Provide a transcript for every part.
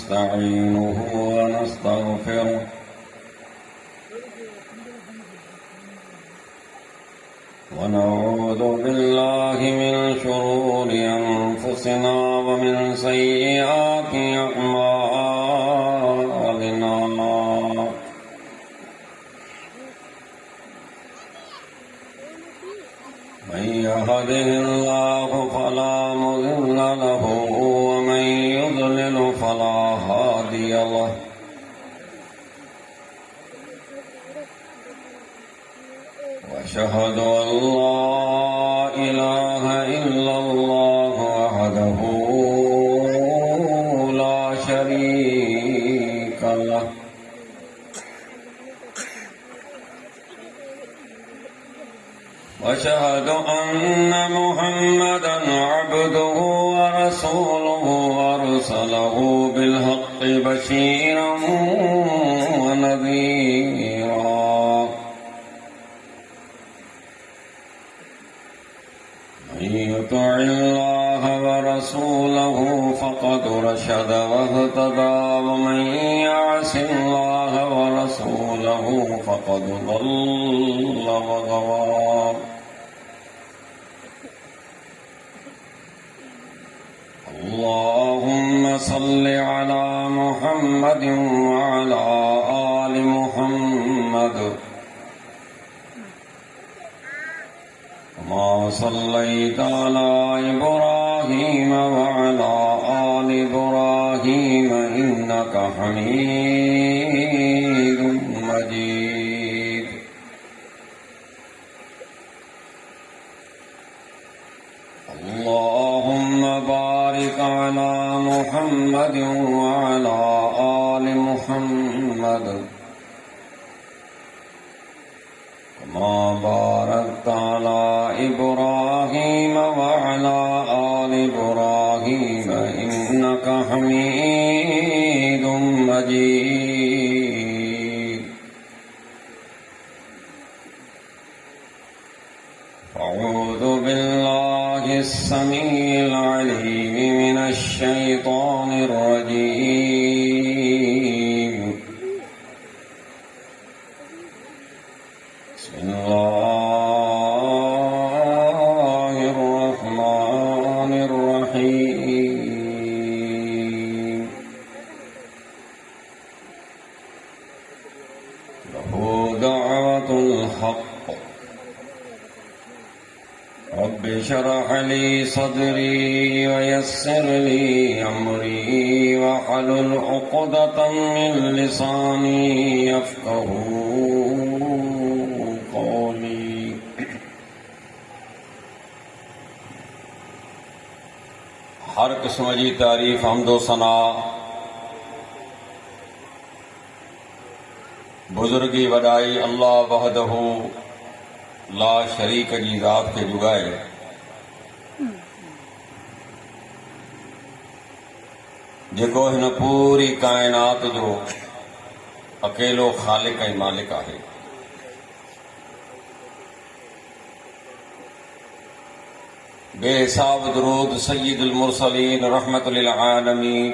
ونستعينه ونستغفره ونعوذ بالله من شرور أنفسنا ومن سيئات أعمالنا من يهده الله فلا مضل له ومن يضلل فلا هادي له وأشهد أن لا إله إلا الله وحده لا شريك له وأشهد أن محمدا عبده ورسوله أرسله بالحق بشيرا ونذيرا من يطع الله ورسوله فقد رشد واهتدى ومن يعص الله ورسوله فقد ضل وغوى اللهم صل على محمد وعلى آل محمد كما صليت على إبراهيم وعلى آل إبراهيم إنك حميد مجيد اللهم بارك على محمد وعلى آل محمد كما باركت على إبراهيم وعلى آل إبراهيم إنك حميد مجيد أعوذ بالله السميع العليم من الشيطان الرجيم بسم الله الرحمن الرحيم له دعوة الحق رب اشرح لي صدري ويسر لي أمري واحلل عقدة من لساني يفقهوا قولي हर किस्म जी तारीफ हमदो सना बुजुर्गी वॾाई अल्लाह वहदहू ला शरीक जी ज़ात खे जुगाए जेको हिन पूरी काइनात जो अकेलो ख़ालिक ऐं मालिक आहे बेहिसाब दुरूद सय्यदुल मुरसलीन रहमतुल लिल आलमीन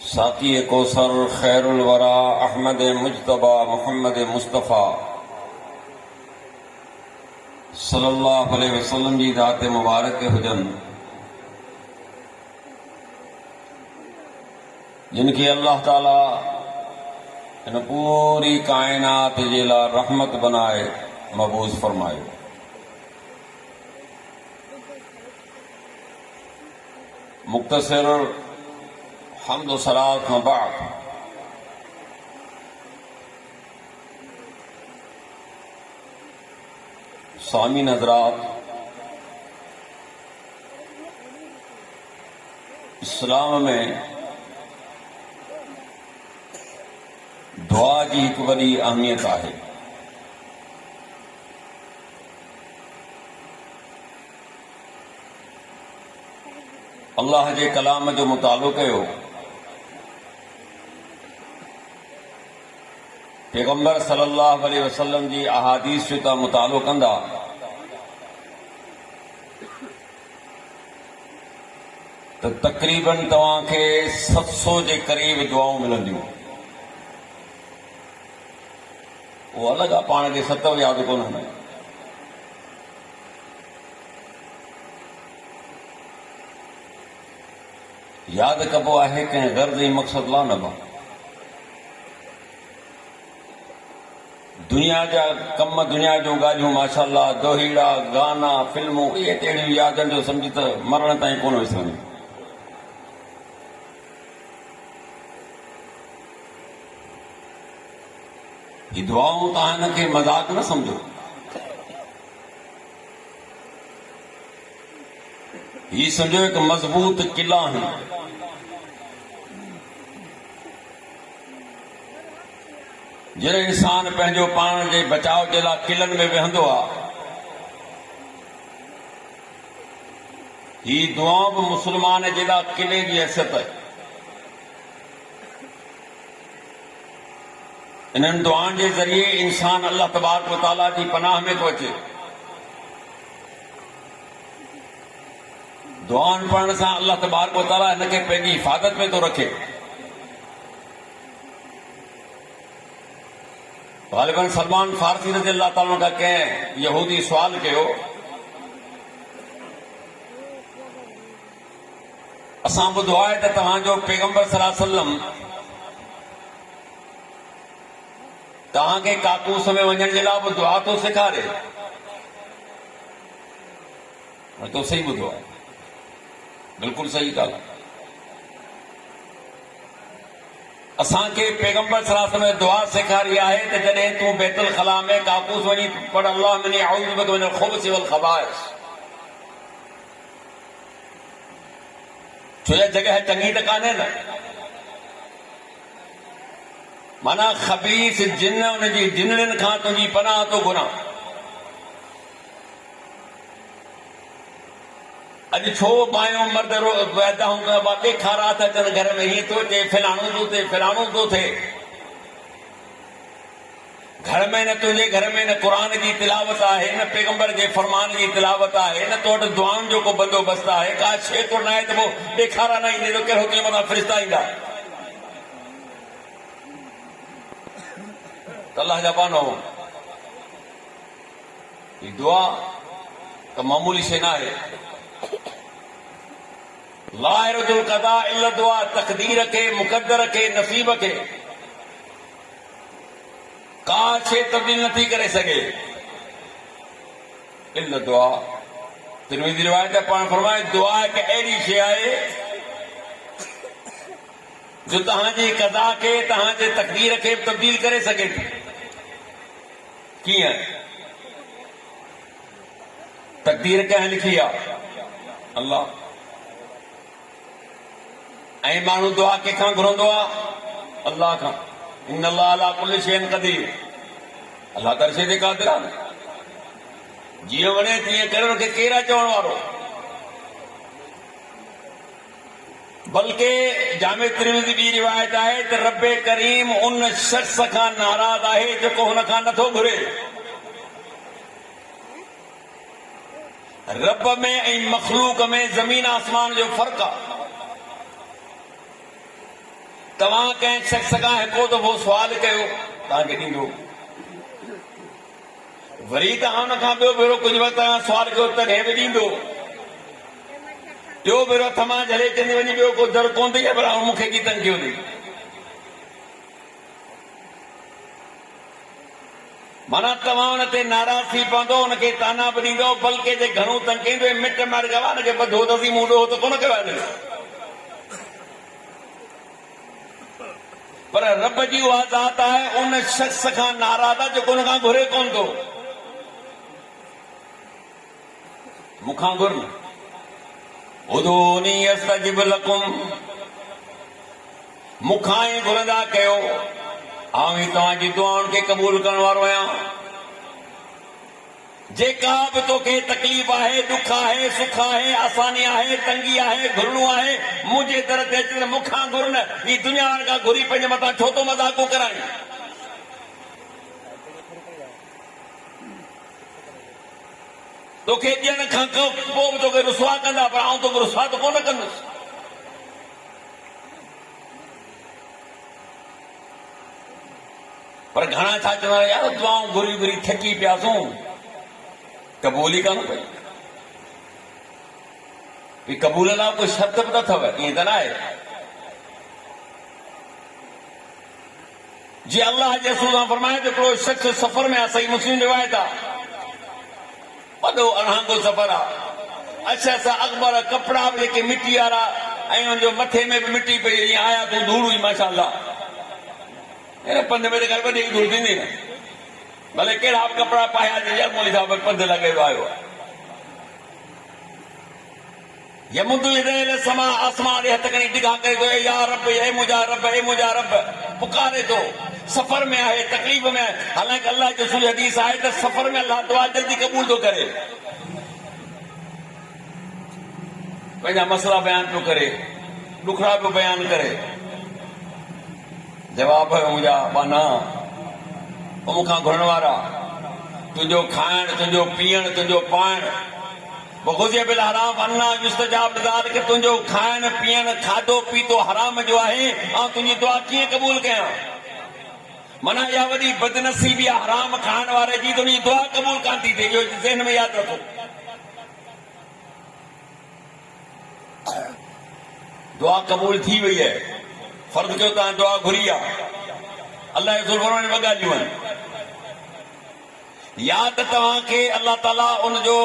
साकी कौसर खैरुल वरा अहमद मुज्तबा मोहम्मद मुस्तफ़ा सल्लल्लाहु अलैहि वसल्लम जी ज़ात मुबारक हुजनि जिनके अल्लाह ताला इन पूरी कायनात जे लाइ रहमत बनाए मबूस फरमायो। मुख्तसर हम्द व सलात खां बाद सामीन हज़रात, इस्लाम में दुआ जी एक वॾी अहमियत आहे। अल्लाह जे कलाम जो मुतालो कयो, पैगंबर सल्लल्लाहु अलैहि वसल्लम जी अहादीस जो तव्हां मुतालो कंदा तो तकरीबन तव्हांखे 700 जे क़रीब दुआऊं मिलंदियूं। वो अलॻि आहे, पाण खे 7 यादि कोन आहिनि। यादि कबो आहे कंहिं गर्ज़ ऐं मक़सद लाइ न बा। दुनिया जा कम, दुनिया जूं ॻाल्हियूं माशाअल्लाह, दोहीड़ा, गाना, फिल्मूं, इहे तहिड़ियूं यादनि जो सम्झी त मरण ताईं कोन विसरंदियूं। ही दुआऊं तव्हां हिन खे मज़ाक न सम्झो। ही सम्झो हिकु मज़बूत किला आहिनि। जॾहिं इंसान पंहिंजो पाण जे बचाव जे लाइ किलनि में वेहंदो आहे, ही दुआऊं बि मुस्लमान जे लाइ किले जी हैसियत आहे। इन्हनि दुआउनि जे ज़रिए इंसान अल्लाह तबारक व तआला जी पनाह में थो अचे। दुआउनि पढ़ण सां अल्लाह तबारक व तआला हिन खे पंहिंजी हिफ़ाज़त में थो रखे। ग़ालिबन सलमान फारसी रज़ी अल्लाह ताला खां कंहिं यहूदी सुवाल कयो, असां ॿुधो आहे त तव्हांजो पैगंबर सल्लल्लाहु अलैहि वसल्लम तव्हांखे काकूस में वञण जे लाइ बि दुआ थो सेखारे। तो सही ॿुधो आहे, बिल्कुलु सही ॻाल्हि आहे। असांखे पैगंबर सल्लल्लाहु अलैहि वसल्लम दुआ सेखारी आहे त जॾहिं तूं बैतुल खला में काकूस वञी पढ़, अल्लाहुम्मा इन्नी अऊज़ु बिका मिनल ख़ुबुसि वल ख़बाइस। छो जगह चङी त कान्हे न, माना ख़बीस जिन उनजी जिनड़िन खां तुंहिंजी पनाह थो घुरां। अॼु छो मायूं मर्द पैदा हूंदा ॾेखारा था अचनि घर में, हीअं थो थिए, फिलाणो थो थिए, फिलाणो थो थिए। घर में न तुंहिंजे घर में न क़ुरान जी तिलावत आहे, न पैगंबर जे फरमान जी तिलावत आहे, न तो वटि दुआउनि जो को बंदोबस्त आहे, का शइ तो न आहे त पोइ ॾेखारा न ईंदे त कहिड़ो तुंहिंजे मथां फ़रिश्ता ईंदा। अल्लाह जा बानो, ही दुआ त मामूली शइ न आहे। ला यरदुल क़दा इल्ला दुआ, तक़दीर खे, मुक़द्दर खे, नसीब खे का शइ तब्दील नथी करे सघे इल्ला दुआ। तिरमिज़ी रिवायत पाण फरमाए, दुआ हिकु अहिड़ी शइ आहे जो तव्हांजी क़दा खे, तव्हांजे तक़दीर खे तब्दील करे सघे थी। कीअं? तक़दीर कंहिं लिखी आहे? अल्लाह। ऐं माण्हू दुआ कंहिंखां घुरंदो आहे? अल्लाह खां। इन्नल्लाह अला कुल्लि शैइन क़दीर। अल्लाह त हर शइ ते क़ादिर आहे। जीअं वणे तीअं करे रखे, केरु आहे चवण वारो? बल्कि जामे तिरमिज़ी ॿी रिवायत आहे त रब करीम उन शख़्स खां नाराज़ आहे जेको हुन खां नथो घुरे। रब में ऐं मखलूक में ज़मीन आसमान जो फ़र्क़ु आहे। तव्हां कंहिं शख़्स खां हिकु दफ़ो सुवाल कयो, तव्हांखे ॾींदो। वरी तव्हां हुन खां ॿियो भेरो कुझु वक़्तु सुवाल कयो तॾहिं बि ॾींदो। टियों भेरो थमा झले चवंदी वञी ॿियो को दर कोन थी, पर मूंखे की तंग कयो अथई। माना तव्हां हुन ते नाराज़ थी पवंदो, हुनखे ताना बि ॾींदो, बल्कि जे घणो तंग कईंदो, मिट मार गवा हुनखे ॿधो अथसीं, मूं ॾोहो त कोन कयो आहे। पर रब जी उहा ज़ात आहे, उन शख़्स खां नाराज़ आहे जेको हुन खां घुरे कोन थो। मूंखां घुर न, उदूनी अस्तजिब लकुम, मूंखां ई घुरंदा कयो, आऊं ई तव्हांजी दुआउनि खे क़बूल करण वारो आहियां। जेका बि तोखे तकलीफ़ आहे, दुख आहे, सुख आहे, आसानी आहे, तंगी आहे, घुरणो आहे, मुंहिंजे दर ते अच, मूंखां घुर न। ही दुनिया खां घुरी पंहिंजे मथां छो थो मज़ाक़ो कराई? तोखे ॾियण खां पोइ बि तोखे रुसवा कंदा, पर आऊं तोखे रुसवा त कोन कंदुसि। पर घणा छा चवंदा यार दुआऊं घुरी घुरी थकी पियासूं, क़बूल ई कान पई। क़बूल लाइ कोई शर्त बि न अथव, ईअं त न आहे। जीअं अल्लाह जे रसूल फरमाए त हिकिड़ो शख़्स सफ़र में आहे, सही मुस्लिम रिवायत आहे, वॾो अणहांगो सफ़र आहे, अच्छा सा अख़बार कपिड़ा बि जेके मिटी वारा ऐं हुनजो मथे में बि मिटी पई, ईअं आया तूं धूड़ हुई माशाअल्लाह। हिन पंध में त वॾी धूड़ थींदी न, भले कहिड़ा बि कपिड़ा पाया यार मौलवी साहब पंध लॻे आयो आहे। समा आसमान हथ खणी डिघा करे थो, या रब ए मुंहिंजा रब, ए मुंहिंजा रब पुकारे थो। सफ़र में आहे, तकलीफ़ में आहे, हालांकि अल्लाह जो रसूल हदीस आहे त सफ़र में अल्लाह दुआ जल्दी क़बूल थो करे। पंहिंजा मसला बयान पियो करे, ॾुखड़ा पियो बयान करे, जवाब मुंहिंजा बाना मूंखां घुरण वारा, तुंहिंजो खाइण, तुंहिंजो पीअण, तुंहिंजो पाइण, तुंहिंजो खाइण पीअण खाधो पीतो हराम जो आहे, ऐं तुंहिंजी दुआ कीअं क़बूल कयां? माना इहा वॾी बदनसीबी आहे हराम खाइण वारे जी, तुंहिंजी दुआ क़बूल कान थी थिए, इहो ज़हन में यादि रखो। दुआ क़बूल थी वई आहे, फर्ज़ कयो तव्हां दुआ घुरी आहे, अल्लाह जे ज़ुल्म में ॿ ॻाल्हियूं आहिनि। या त तव्हांखे अल्लाह ताला उनजो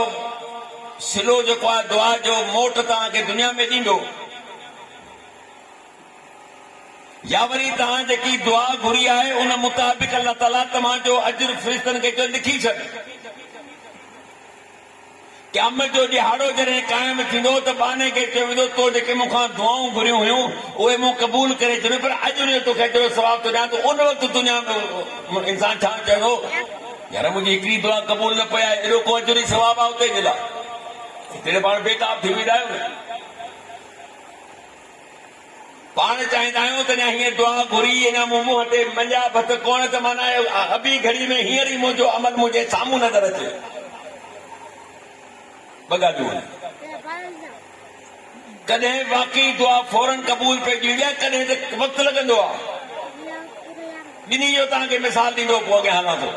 सिलो जेको आहे दुआ जो मोट तव्हांखे दुनिया में ॾींदो, या वरी तव्हां जेकी दुआ घुरी आहे उन मुताबिक़ अल्लाह ताला तव्हांजो अजर फ़रिश्तनि खे चयो लिखी छॾ। क़यामत जो ॾिहाड़ो जॾहिं क़ाइमु थींदो त बाने खे चयो वेंदो, तो जेके मूंखां दुआऊं घुरियूं हुयूं उहे मूं क़बूल करे छॾियो, पर अॼु उन तोखे एतिरो सवाबु थो ॾियां। त उन वक़्तु दुनिया में इंसान छा चवंदो, यार मुंहिंजी हिकिड़ी दुआ क़बूल न पई आहे, एॾो को अजर ई सवाबु आहे उते जे लाइ, हिते पाण बेताब थी वेंदा आहियूं न। पाण चाहींदा आहियूं त हीअं दुआ घुरी, अञा मूं मुंहं ते मंझा भत कोन, त माना अबी घड़ी में हींअर ई मुंहिंजो अमल मुंहिंजे साम्हूं नज़र अचे। ॿ ॻाल्हियूं, कॾहिं वाकई दुआ फौरन क़बूल पइजी वेंदी आहे, कॾहिं त वक़्तु लॻंदो आहे। ॿिन्ही जो तव्हांखे मिसाल ॾींदो पोइ अॻियां हलां थो।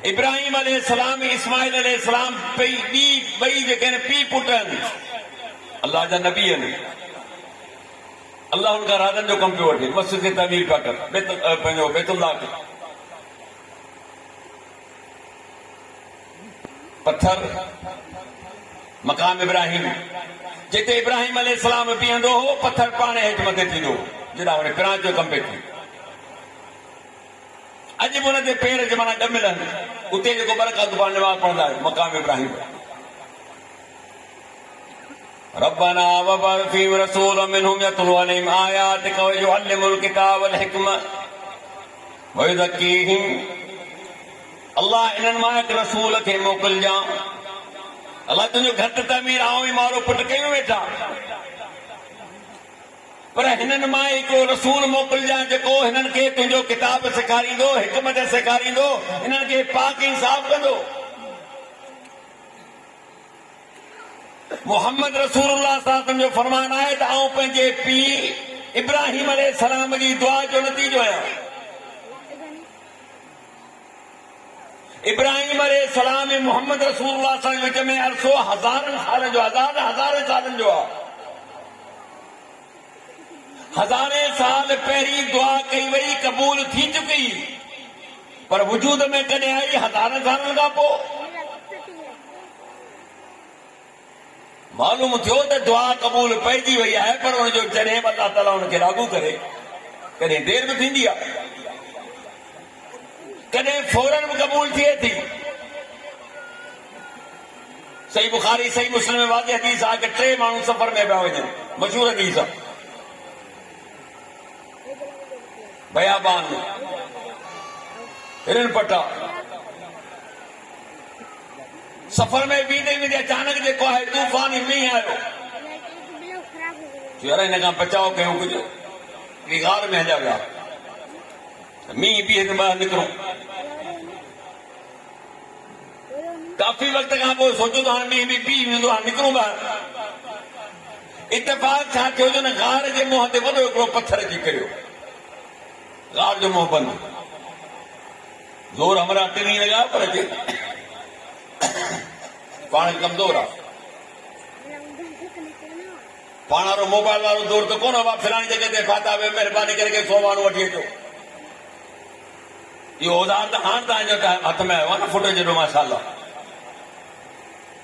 इब्राहिम अलैहिस्सलाम, इस्माइल अलैहिस्सलाम ॿई जेके आहिनि पीउ पुट आहिनि, अल्लाह जा नबी आहिनि। अल्लाह हुनखां राज़नि जो कमु पियो वठे, मस्जिद खे तमीर पिया कर, पंहिंजो बैतुल्लाह खे पत्थर मकाम इब्राहिम, जिते इब्राहिम अलैहिस्सलाम बीहंदो हो पत्थर पाणे हेठि मथे थींदो हो, जॾहिं हुन पिरांच जो कमु पियो थिए। अॼु बि हुन ते पेर जे माना ॾमियल आहिनि, उते जेको बरक़त पाण नमाज़ पढ़ंदा आहियूं मकाम इब्राहिम। रब्बना वबअस फीहिम रसूलन मिनहुम यतलू अलैहिम आयातिक व युअल्लिमुल किताब वल हिकमत व युज़क्कीहिम। अल्लाह इन्हनि मां हिकु रसूल खे मोकिलिजां। अल्लाह तुंहिंजो घटि तमीर आऊं ई मारो पुट कयूं वेठा, पर हिननि मां हिकिड़ो रसूल मोकिलिजां जेको हिननि खे तुंहिंजो किताब सेखारींदो, हिकमत सेखारींदो, हिननि खे पाक इंसाफ़ कंदो। मोहम्मद रसूलुल्लाह सल्लल्लाहु अलैहि वसल्लम जो फरमान आहे त आऊं पंहिंजे पीउ इब्राहिम अलैहिस्सलाम जी दुआ जो नतीजो आहियां। इब्राहिम अलैहिस्सलाम ऐं मोहम्मद रसूलुल्लाह सल्लल्लाहु अलैहि वसल्लम विच में अरसो हज़ारनि सालनि जो, हज़ारे सालनि जो आहे। हज़ारे साल पहिरीं दुआ कई वई, क़बूल थी चुकी, पर वजूद में कॾहिं आई हज़ारनि सालनि खां पोइ। मालूम थियो त दुआ क़बूल पइजी वई आहे, पर हुनजो जॾहिं अल्लाह ताला हुनखे लागू करे, कॾहिं देर बि थींदी आहे, कॾहिं फौरन बि क़बूल थिए थी। सही बुखारी सही मुस्लिम में वाक़ई हदीस आहे कि 3 माण्हू सफ़र में पिया वञनि, मशहूर हदीस आहे। बयाबान हिरन पटा सफ़र में वेंदे अचानक जेको आहे तूफ़ानी मींहुं आयो, यार हिन खां बचाव कयूं, कुझु बिगाड़ में हलिया विया, मींहुं बीहे त ॿाहिरि निकिरूं। काफ़ी वक़्त खां पोइ सोचो त हाणे मींहुं बि बीह वेंदो, हाणे निकिरूं ॿाहिरि। इत्तेफ़ाक़ छा थियो जो न गार जे मुंहं ते वॾो हिकिड़ो पत्थर अची किरियो। कार जो मुंह बंद, जोर हमारा टिनी लगा पर पाण कमजोर आहे। पाण वारो मोबाइल वारो जोर तो कोन आहे, फिलाणी जगह ते फाता वे महिरबानी करे 100 माण्हू वठी अचो। इहो औज़ार त हाणे तव्हांजे हथ में आयो आहे न, फुट जहिड़ो माशाअल्लाह।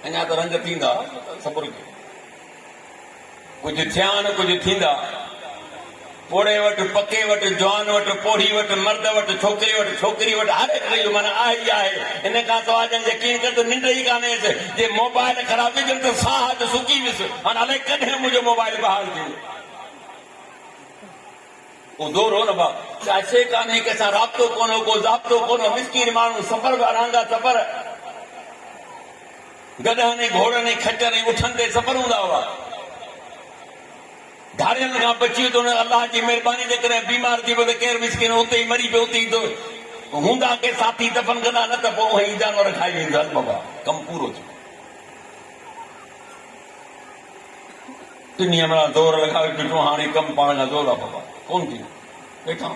अञा त रंग थींदा, सब्र कयो, कुझु थिया न कुझु थींदा। पोड़े वटि, पके वटि, जवान वटि, पोड़ी वटि, मर्द वटि, छोकिरी वटि, छोकिरी वटि, हर हिकु माना आहे ई आहे। इन खां सवाइ जन यकीन कर त निंड ई कान्हे। जे मोबाइल ख़राब हुजनि त साह त सुकी वियुसि, हाणे अलाए कॾहिं मुंहिंजो मोबाइल बहाल थी वियो। जोर हो न भाउ, चाहे कान्हे, कंहिंसां राब्तो कोन हो, को ज़ाब्तो कोन हो। मिसकीन माण्हू सफ़र वारांगा सफ़र, गॾहनि घोड़नि खचरनि उठनि ते सफ़र हूंदा हुआ। धारियनि खां बची तो अल्लाह जी महिरबानी जे करे बीमार थी वियो त केरु मिसकिन उते ई मरी पियो, उते ई तो हूंदा के साथी दफ़न कंदा, न त पोइ उहे जानवर खाई वेंदा। बाबा कमु पूरो थियो। टिनी महिल ज़ोर लॻाए ॾिठो, हाणे कमु पाण खां ज़ोर आहे। बाबा कोन थी वेठा,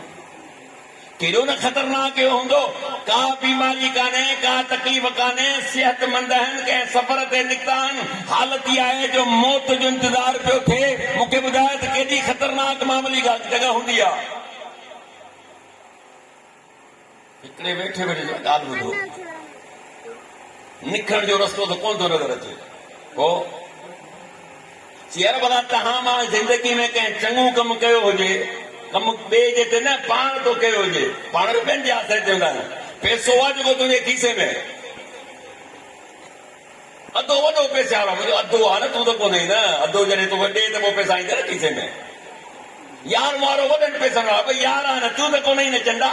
केॾो न ख़तरनाक हूंदो। का बीमारी कान्हे, का तकलीफ़ कान्हे, सेहतमंद आहिनि, कंहिं सफ़र ते निकिता आहिनि। हालत इहा आहे जो मौत जो इंतज़ार पियो थिए। मूंखे ॿुधाए त केॾी ख़तरनाक मामूली जॻह हूंदी आहे। हिकिड़े वेठे वेठे ॻाल्हि ॿुधो, निकिरण जो रस्तो त कोन थो नज़र अचे। पोइ चीअर भला तव्हां मां ज़िंदगी में कंहिं चङो कमु कयो हुजे, कमु ॿिए जे ते न पाण तो कयो हुजे, पाण बि ॿियनि जे आसिरे ते हूंदा आहिनि। पैसो आहे जेको तुंहिंजे खीसे में, अधो वॾो पैसे वारो मुंहिंजो अधो आहे न, तूं त कोन्हे न। अधो जॾहिं तूं ॾे त पोइ पैसा ईंदा न खीसे में। यार वारो वॾनि पैसनि वारो, भई यार आहे न, तूं त कोन्हे न चंडा,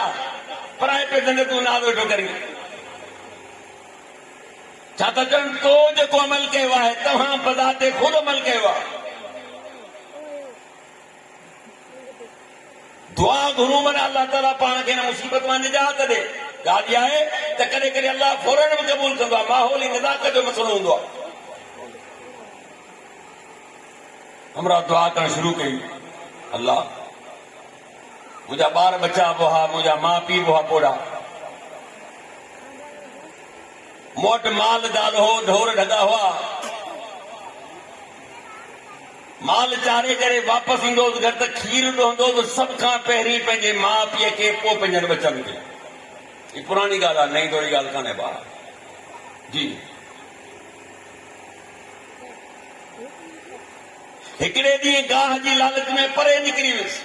पराए पैसनि ते तूं नाज़ वेठो करी। छा त चवनि, तो जेको अमल कयो आहे तव्हां बज़ाते ख़ुदि अमल कयो आहे। दुआ घुरूं माना अल्लाह ताला पाण खे न मुसीबत मां निजात ॾे। ॻाल्हि आहे त कॾहिं कॾहिं अल्लाह फौरन बि क़बूल कंदो आहे। माहौल ई निज़ाकत जो मसइलो हूंदो आहे। हमरा दुआ करणु शुरू कई, अल्लाह मुंहिंजा ॿार बचा बि हुआ, मुंहिंजा माउ पीउ बि हुआ पोड़ा, मूं वटि माल दाल हो, ढोर ढगा हुआ। माल चारे करे वापसि ईंदो घर त खीर ॾोंदो त सभ खां पहिरीं पंहिंजे माउ पीउ खे, पोइ पंहिंजनि बचनि खे। हीअ पुराणी ॻाल्हि आहे, नई थोरी ॻाल्हि कान्हे ॿार जी। हिकिड़े ॾींहुं गाह जी लालच में परे निकिरी वियुसि।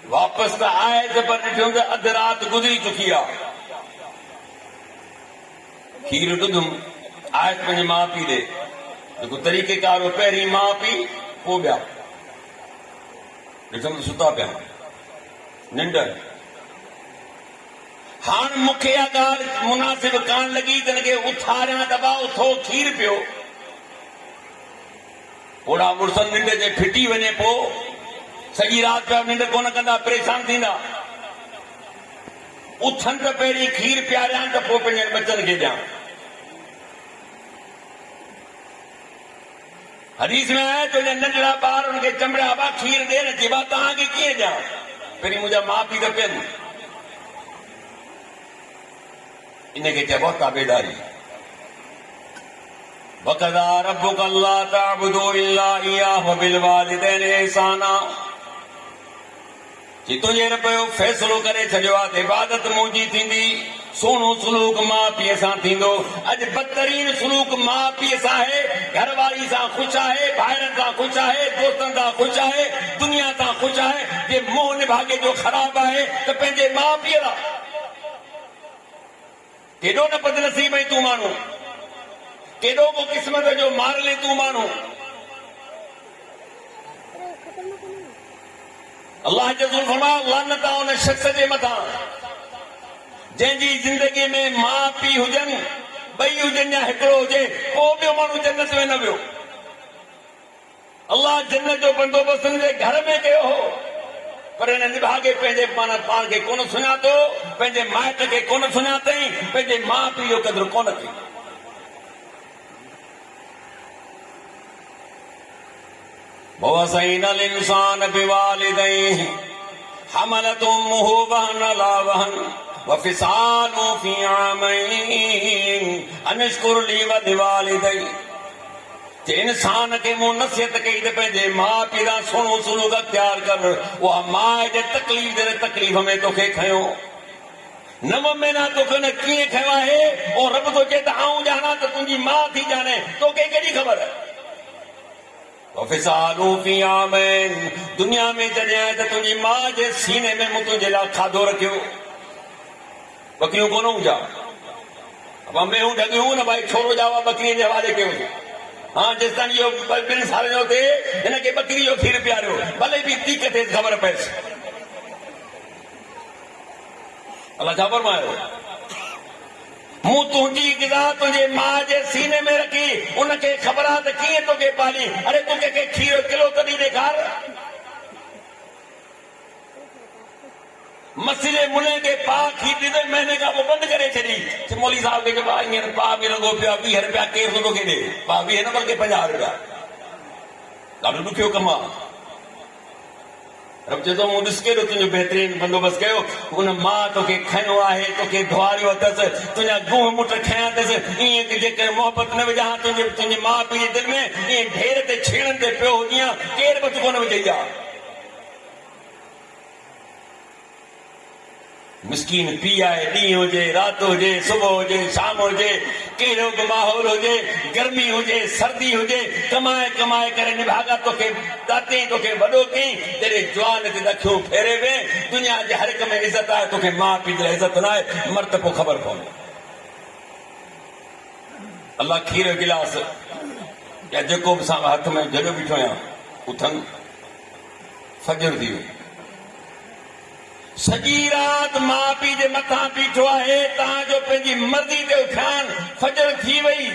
वापसि त आए त पर ॾिठुमि त अधु राति गुज़री चुकी आहे। खीर ॾुधुमि, आयसि पंहिंजे माउ पीउ ॾे। जेको तरीक़ेकार हो, पहिरीं माउ पीउ, पोइ ॿिया। ॾिठुमि सुता पिया, निंड। हाणे मूंखे इहा ॻाल्हि मुनासिब कान लॻी त हिनखे उथारियां दॿा, उथो खीर पियो। ओड़ा मुड़ुसनि निंड जे फिटी वञे, पोइ सॼी राति पिया निंड कोन कंदा, परेशान थींदा। उथनि त पहिरीं खीर पियारियां त पोइ पंहिंजे बचनि खे ॾियां। हदीस में आहे तो नंढड़ा ॿार उनखे चंबड़िया, बा खीर ॾे न, चइबा तव्हांखे कीअं ॾियां, पहिरीं मुंहिंजा माउ पीउ त पियनि। इनखे चइबो ताबेदारी। वक़ज़ा रब्बुका अल्ला तअबुदू इल्ला इय्याहु वबिल वालिदैनि इहसाना। जी तुंहिंजे रब जो फ़ैसिलो करे छॾियो आहे त इबादत मुंहिंजी थींदी, सोनो सलूक माउ पीउ सां थींदो। अॼु बदतरीन सलूक माउ पीउ सां आहे, घरवारी सां ख़ुशि आहे, भाइरनि सां ख़ुशि आहे, दोस्तनि सां ख़ुशि आहे, दुनिया सां ख़ुशि आहे। जे मोह निभागे जो ख़राब आहे त पंहिंजे माउ पीउ लाइ। केॾो न बदनसीब आई तूं माण्हू, केॾो को क़िस्मत जो मारले तूं माण्हू। अल्लाह जो फरमायो, लानत आहे उन शख़्स जे मथां जंहिंजी ज़िंदगी में माउ पीउ हुजनि, ॿई हुजनि या हिकिड़ो हुजे, पोइ ॿियो माण्हू जन्नत में न वियो। अल्लाह जन्नत जो बंदोबस्तु हुनजे घर में कयो हो, पर हिन निभागे पंहिंजे पाण खे कोन सुञातो, पंहिंजे माइट खे कोन सुञातई, पंहिंजे माउ पीउ जो क़दुरु कोन कई। ववसैना अल इंसान बिवालिदैहि हमलतुमुहु वहन ला वहन वफिसालु फी आमैन अनश्कुर ली वलिवालिदै। ते इंसान के मुंह नसीहत कई ते पंहिंजे माउ पीउ सां सुहिणो सलूक अख्तियार कर। उहा माउ जे तकलीफ़ जे तकलीफ़ में तोखे खयो 9 महीना तोखे न कीअं खयो आहे। और रब तो चए त आऊं ॼाणा त तुंहिंजी माउ थी ॼाणे, तोखे कहिड़ी ख़बर आहे। वफिसालु फी आमैन दुनिया में जॾहिं आहे त तुंहिंजी माउ जे सीने में मूं तुंहिंजे लाइ खाधो रखियो। बकरियूं कोन हुजा, अब मेहूं ढगियूं न भाई छोरो जावा बकरीअ जे हवाले कयो। हाँ जेस ताईं इहो 2 साल जो थिए हिनखे बकरी जो खीर पीआरियो, भले बि तीक ते ख़बर पएसि। अल्लाह छा फरमायो, मूं तुंहिंजी गिज़ा तुंहिंजे माउ जे सीने में रखी, उनखे ख़बर आहे त कीअं तोखे पाली। अरे तूं कंहिंखे खीर किलो तॾहिं ॾेखार। मसीले मुने के पा खीर ॾिनो महीने खां पोइ बंदि करे छॾी। मौली साहब खे चइबो आहे हींअर पा बि लॻो पियो आहे 20 रुपया केरु थो तोखे ॾे। पा 20 न बल्कि 50 रुपया। ॾाढो ॾुखियो कमु आहे। रब चए थो मूं ॾिस केॾो तुंहिंजो बहितरीन बंदोबस्तु कयो। उन माउ तोखे खयो आहे, तोखे धुआरियो अथसि, तुंहिंजा गुह मुट खयां अथसि। ईअं जेकर मोहबत न विझां तुंहिंजे माउ पीउ जे दिलि में, ईअं ढेर ते छेड़नि ते पियो हुजां, केरु बि कोन विझई आहे। मिसकीन पी आहे, ॾींहुं हुजे राति हुजे सुबुह हुजे शाम हुजे, कहिड़ो बि माहौल हुजे, गर्मी हुजे सर्दी हुजे, कमाए कमाए करे निभागा तोखे दाते तोखे वॾो कई। तेरे जवान ते अखियूं फेरे वे। दुनिया जे हर हिक में इज़त आहे, तोखे माउ पीउ जी इज़त न आहे। मर त पोइ ख़बर पवंदी। अल्लाह खीर जो गिलास या जेको बि असां हथ में जॾो बीठो आहियां उथनि फजर थी वियो। सॼी राति माउ पीउ जे मथां बीठो आहे, तव्हांजो पंहिंजी मर्ज़ी ते उथियान, फजर थी वई।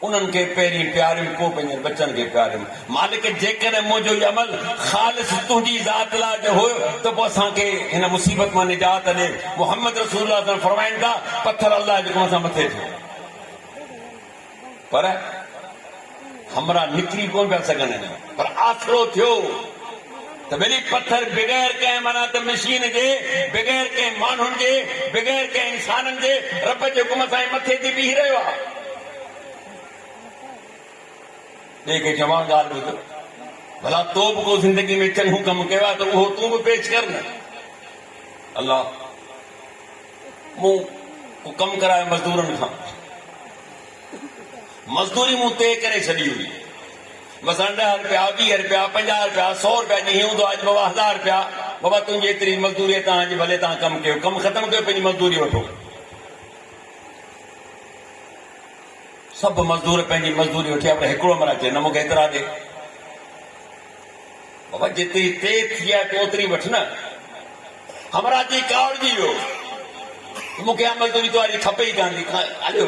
उन्हनि खे पहिरीं प्यारियुमि, पोइ पंहिंजे बचनि खे प्यारियुमि। मालिक जेकॾहिं मुंहिंजो इहो अमल ख़ालिस तुंहिंजी ज़ात लाइ जो हुयो त पोइ असांखे हिन मुसीबत मां निजात ॾे। मोहम्मद रसूलुल्लाह फरमाइनि था पत्थर अल्लाह जे हुकुम सां मथे थियो, पर हमरा निकिरी कोन पिया सघनि, पर आसरो थियो त वरी पत्थर बग़ैर कंहिं माना त मशीन जे, बग़ैर कंहिं माण्हुनि जे, बग़ैर कंहिं इंसाननि जे रब जे हुकुम सां मथे ते बीही रहियो आहे। ॿिए खे चवां ॻाल्हि ॿुध, भला तो बि को ज़िंदगी में चङो कमु कयो आहे त उहो तूं बि पेश कर न। अल्लाह मूं कमु करायो मज़दूरनि खां, मज़दूरी मूं तय करे छॾी हुई। बस 10 रुपया 20 रुपया 50 रुपया 100 रुपया जी हूंदो आहे बाबा 1000 रुपया। बाबा तुंहिंजी एतिरी मज़दूरी तव्हांजी, भले तव्हां कमु कयो, कमु ख़तमु कयो, पंहिंजी मज़दूरी वठो। सभु मज़दूर पंहिंजी मज़दूरी वठी पर हिकिड़ो मरा चए न मूंखे एतिरा ॾे। बाबा जेतिरी तय थी आहे ओतिरी वठ न। हमरा जी कावड़जी वियो, मूंखे मज़दूरी तुम्हारी खपे ई कान थी, हलियो।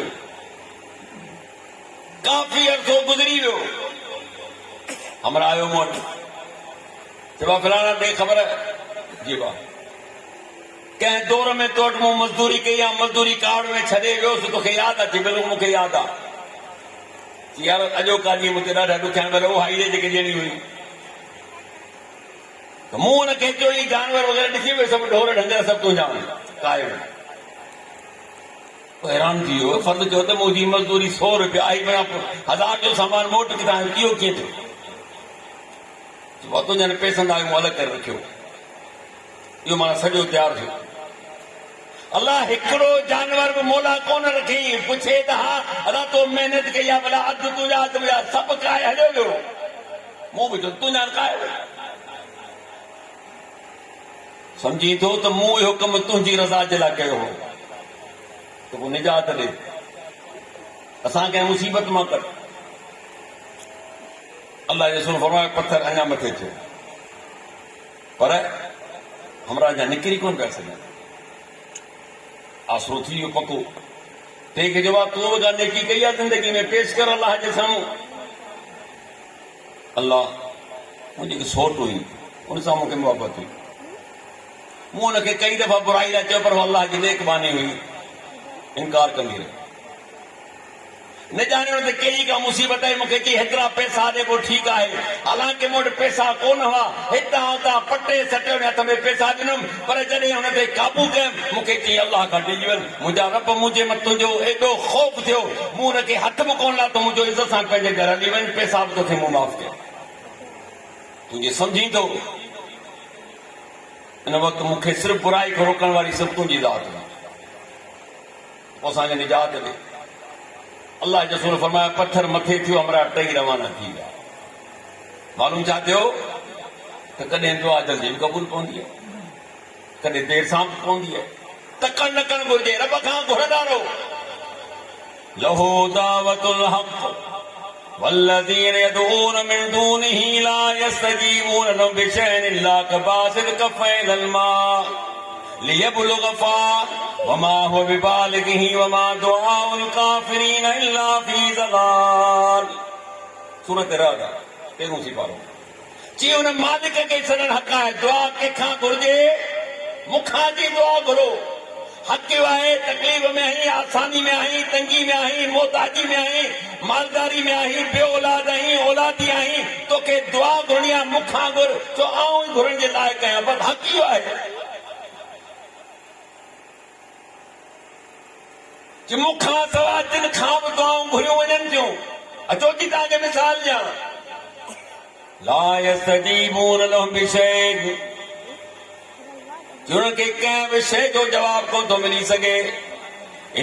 काफ़ी अर्सो गुज़री वियो, हमरा आयो मूं वटि, चइबो फलाणा ॾे ख़बर जी वाह कंहिं दौर में तो वटि मूं मज़दूरी कई आहे, मज़दूरी कावड़ में छॾे वियोसि, तोखे यादि आहे? बिल्कुलु मूंखे यादि आहे। यार अॼो कालीअ मूंखे ॾाढा ॾुखिया वो हाईरे जेके ॾियणी हुई, त मूं हुनखे चयो ई जानवर वग़ैरह ॾिसी वियो, सभु ढोर ढंगर सभु तुंहिंजा कायो। हैरान थी वियो, फर्ज़ चयो त मुंहिंजी मज़दूरी 100 रुपया आई, माना 1000 जो सामान मोट किथां इहो कीअं थियो? तुंहिंजनि पैसनि लाइ मूं अलॻि करे रखियो, इहो माना सॼो तयारु थियो। अल्लाह हिकिड़ो जानवर बि मोला कोन रखी, पुछे त हा अलाह तो महिनत कई आहे, भला अधु तुंहिंजा अधु मुंहिंजा, सभु काए हलियो वियो। मूं बि चयो तुंहिंजा काए सम्झी थो त मूं इहो कमु तुंहिंजी रज़ा जे लाइ कयो हो, त पोइ निजात ॾे, असां कंहिं मुसीबत मां कढ। अल्लाह जे रसूल फरमायो पत्थर अञा मथे थियो, पर हमरा अञा निकिरी कोन पिया सघनि। आसरो थी वियो पको। तंहिंखे जवाब तूं बि का नेकी कई आहे ज़िंदगी में, पेश कर अल्लाह जे साम्हूं। अल्लाह मुंहिंजी हिकु सौट हुई, उन सां मूंखे मुहबत हुई। मूं हुनखे कई दफ़ा बुराई लाइ चयो, पर अल्लाह जी नेक बानी हुई, इनकार कंदी रही। न जाने तो कई का मुसीबत है मुखे की हेतरा पैसा दे को ठीक है हालांकि मोट पैसा कोन हुआ हिता हुता पटे सटे ने हथ में पैसा दिनम पर जडे हुन ते काबू के मुखे की अल्लाह का डिजल मुजा रब मुझे मत जो एडो खौफ थियो मु न के हथ में कोन ला तो मुझो इज्जत सा पेजे घर हली वन पैसा तो थे मु माफ के तुझे समझी तो इन वक्त मुखे सिर्फ बुराई को रोकण वाली सब तुझी जात असा निजात दे अल्लाह रसूल फरमाया पत्थर मथे थियो हमरा टई रवाना थी गया मालूम छा थियो त कॾहिं दुआ जल्दी भी कबूल पवंदी है कॾहिं देर सां पवंदी है तकण न करण घुरिजे रब खां घुरंदा रहो लहू दावतुल हक़ वल्लज़ीन यदऊन मिन दूनिही ला यस्तजीबून लहुम बिशैइन इल्ला कबासित कफ़ैन अलमाء लियबलुग फ़ाह वमा हुवा बिबालिग़िही वमा दुआउल काफ़िरीन इल्ला फ़ी ज़लाल सूरत राद तेरहों सिपारो जी उन मालिक के सदन हक़ है दुआ कंहिंखां घुरिजे मुखां जी दुआ घुरो हक़ आहे तकलीफ़ में आई आसानी में आई तंगी में आई मोहताजी में आई मालदारी में आई बे औलाद आई औलादी आई तोखे दुआ घुरणी आहे मुखां घुर तो आऊं ई घुरण जे लाइक़ आहियां बस हक़ इहो आहे कि मुखां सवा जिन खां बि दुआऊं घुरियूं वञनि थियूं अचो जी तव्हांखे मिसाल ॾियां ला यस्तजीबून लहुम बिशैइन उनखे कंहिं बि शइ जो जवाब कोन थो मिली सघे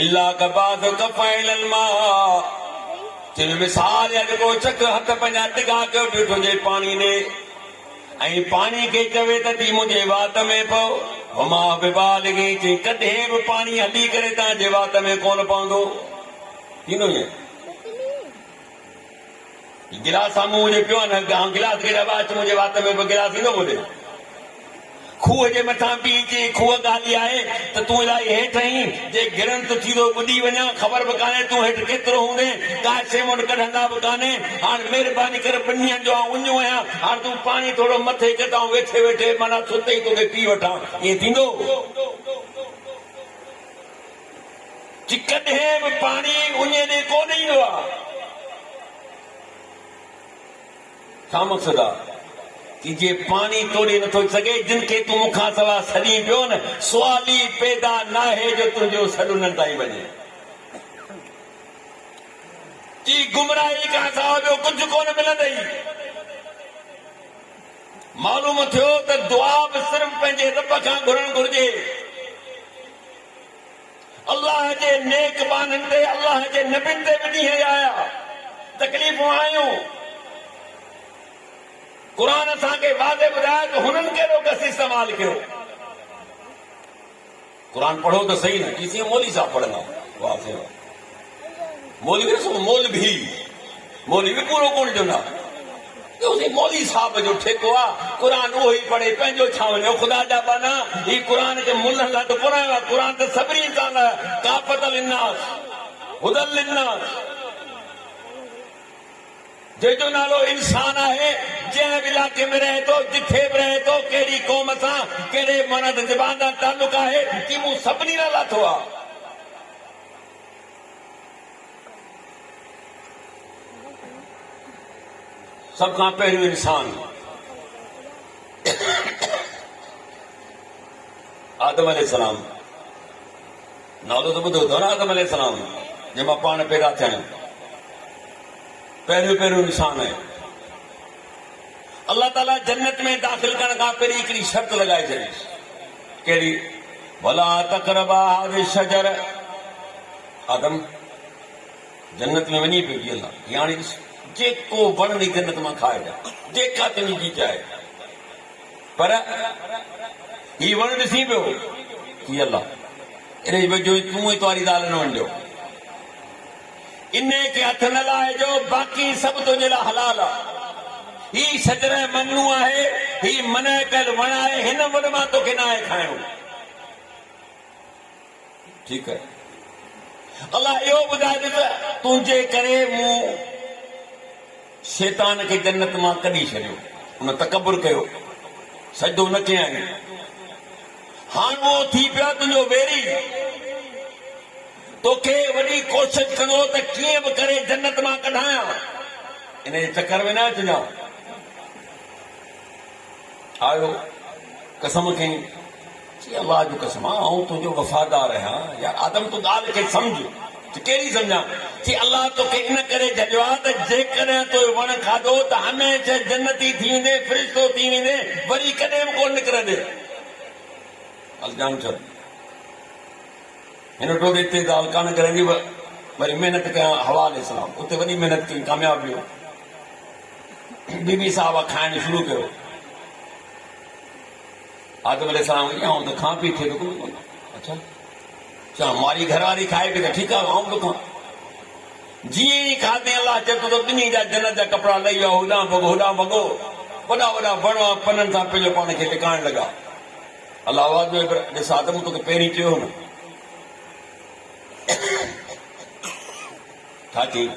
इल्ला कबासित कफ़ैन अलमाء जिन मिसाल या जेको चक हथ पंहिंजा टिका कयो बीठो जे पाणी ॾे ऐं पाणी खे चवे त थी मुंहिंजे वात में पओ वमा बिबालिग़ी चई कॾहिं बि पाणी हली करे तव्हांजे वात में कोन पवंदो थींदो ईअं गिलास साम्हूं हुजे पियो न गिलास खे अच मुंहिंजे वात में बि गिलास ईंदो ॿुधे खूह जे मथां बीह खूह ॻाल्हि आहे त तूं इलाही हेठि आहीं जे गिरन त थी थो ॿुधी वञा ख़बर बि कान्हे तूं हेठि केतिरो हूंदे का सेवण कढंदा बि कान्हे हाणे महिरबानी करे ॿिनि ॾींहंनि जो उञो आहियां हाणे तूं पाणी थोरो मथे कढां वेठे वेठे माना सुते ई तोखे पी वठां ईअं थींदो कि कॾहिं बि पाणी उञे ॾे कोन ईंदो आहे छा मक़सदु आहे कि जे पानी तोड़े नथो सघे जिन खे तूं मूंखां सवा सॾी पियो न सुवाल ई पैदा न आहे जो तुंहिंजो सॾु उन्हनि ताईं वञे की गुमराही खां सवा ॿियो कुझु कोन मिलंदई मालूम थियो त दुआ बि सिर्फ़ पंहिंजे रब खां घुरणु घुरिजे अल्लाह जे नेक बाननि ते अल्लाह जे नबियुनि ते बि ॾींहं आया तकलीफ़ूं आयूं कुरान असांखे वाज़े ॿुधायो त हुननि कहिड़ो कस इस्तेमालु कयो कुरान पढ़ो त सही न किसी मौली साहब पढ़ंदा वाज़े मौली भी पूरो कोन चवंदा मौली साहब जो ठेको आहे कुरान उहो ई पढ़े पंहिंजो छा वञे ख़ुदा जा बाना ही कुरान खे मुल्हनि लाइ त पढ़ायो आहे कुरान त सभिनी इंसान लाइ काफ़त लिन्नास हुदल लिन्नास जंहिंजो नालो इंसान आहे जंहिं बि इलाइक़े में रहे थो जिथे बि रहे थो कहिड़ी क़ौम सां कहिड़े मर्द ज़बान सां तालुक आहे कि मूं सभिनी लाइ लाथो आहे सभ खां पहिरियों इंसान आदम अलैहिस्सलाम नालो त ॿुधो अथव न आदम अलैहिस्सलाम जंहिं मां पाण पैदा थिया आहियूं पहिरियों इंसान है अल्लाह ताला जन्नत में दाखिल करण खां पहिरीं हिकिड़ी शर्त लॻाए छॾी कहिड़ी भला तक़रबा हाज़िहि शजर आदम जन्नत में वञी पियो अल्लाह हाणे जेको वण नी जन्नत मां खाए जा जेका तुंहिंजी जी चाहे पर ही वण ॾिसी पियो कि अल्लाह एॾे वेझो तूं ई तुंहिंजी ज़ाल न वञिजो इन के हथ न लाइजो बाक़ी सब तुझे लाइ हलाल आहे ही शजर ममनू आहे ही मना कयल वण आहे हिन वण मां तोखे न आहे खाइणो ठीक है अल्लाह इहो ॿुधाए ॾे त तुंहिंजे करे मूं शैतान खे जन्नत मां कढी छॾियो उन तकबुर कयो सजदो न कयईं हाणे उहो थी पियो तुंहिंजो वेरी तोखे वॾी कोशिश कंदो त कीअं बि करे जन्नत मां कढायां, इन जे चक्कर में न अचिजां। आयो कसम कई, अल्लाह जो कसम आऊं तुंहिंजो वफ़ादार आहियां। यार आदम तूं ॻाल्हि खे सम्झ, कहिड़ी सम्झां? कि अल्लाह तोखे इन करे जॾियो आहे त जेकॾहिं तो वण खाधो त हमेशह जन्नती थी वेंदे, फ़रिश्तो थी वेंदे, वरी कॾहिं बि कोन निकिरंदे। हल जान छॾ, हिन टो हिते ॻाल्हि कान करंदी, वरी महिनत कयां हवाले सां, उते वॾी महिनत कई, कामयाब वियो। बीबी साहब खाइण शुरू कयो। आदम अलैहिस्सलाम आऊं त खां पी थे तो कोन। अच्छा चल हमारी घरवारी खाए पी तो ठीक है, आऊं तो खां। जी खाते अल्लाह चए तो ॿिन्ही जा जन्नत जा कपिड़ा लही विया, होॾां भॻो होॾां भॻो, वॾा वॾा वण पननि सां पंहिंजो पाण खे टिकाइण लॻा। अल्लाह आवाज़ में ॾिस आदम तोखे पहिरीं चयो न छा चई?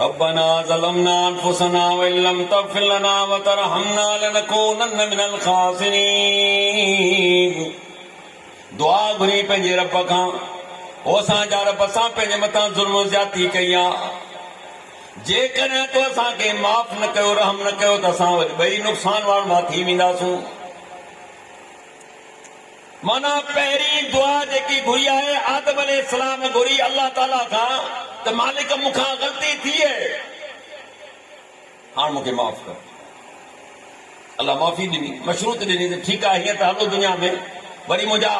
रब्बना ज़लमना अनफुसना व इन लम तग़फिर लना व तरहमना लनकूनन्न मिनल ख़ासिरीन। दुआ घुरी पंहिंजे रब खां, ओ असांजा रब असां पंहिंजे मथां ज़ुल्म ज़्यादती कई आहे, जेकॾहिं तो असांखे माफ़ न कयो, रहम न कयो त असां वरी ॿई नुक़सान वारा थी वेंदासूं। माना पहिरीं दुआ जेकी घुरी आहे आदम अलैहिस्सलाम घुरी अल्लाह ताला खां त मालिक मूंखां ग़लती थी आहे, हाणे मूंखे माफ़ कर। अल्लाह माफ़ी ॾिनी, मशरूत ॾिनी त ठीकु आहे, हीअं त हलो दुनिया में, वरी मुंहिंजा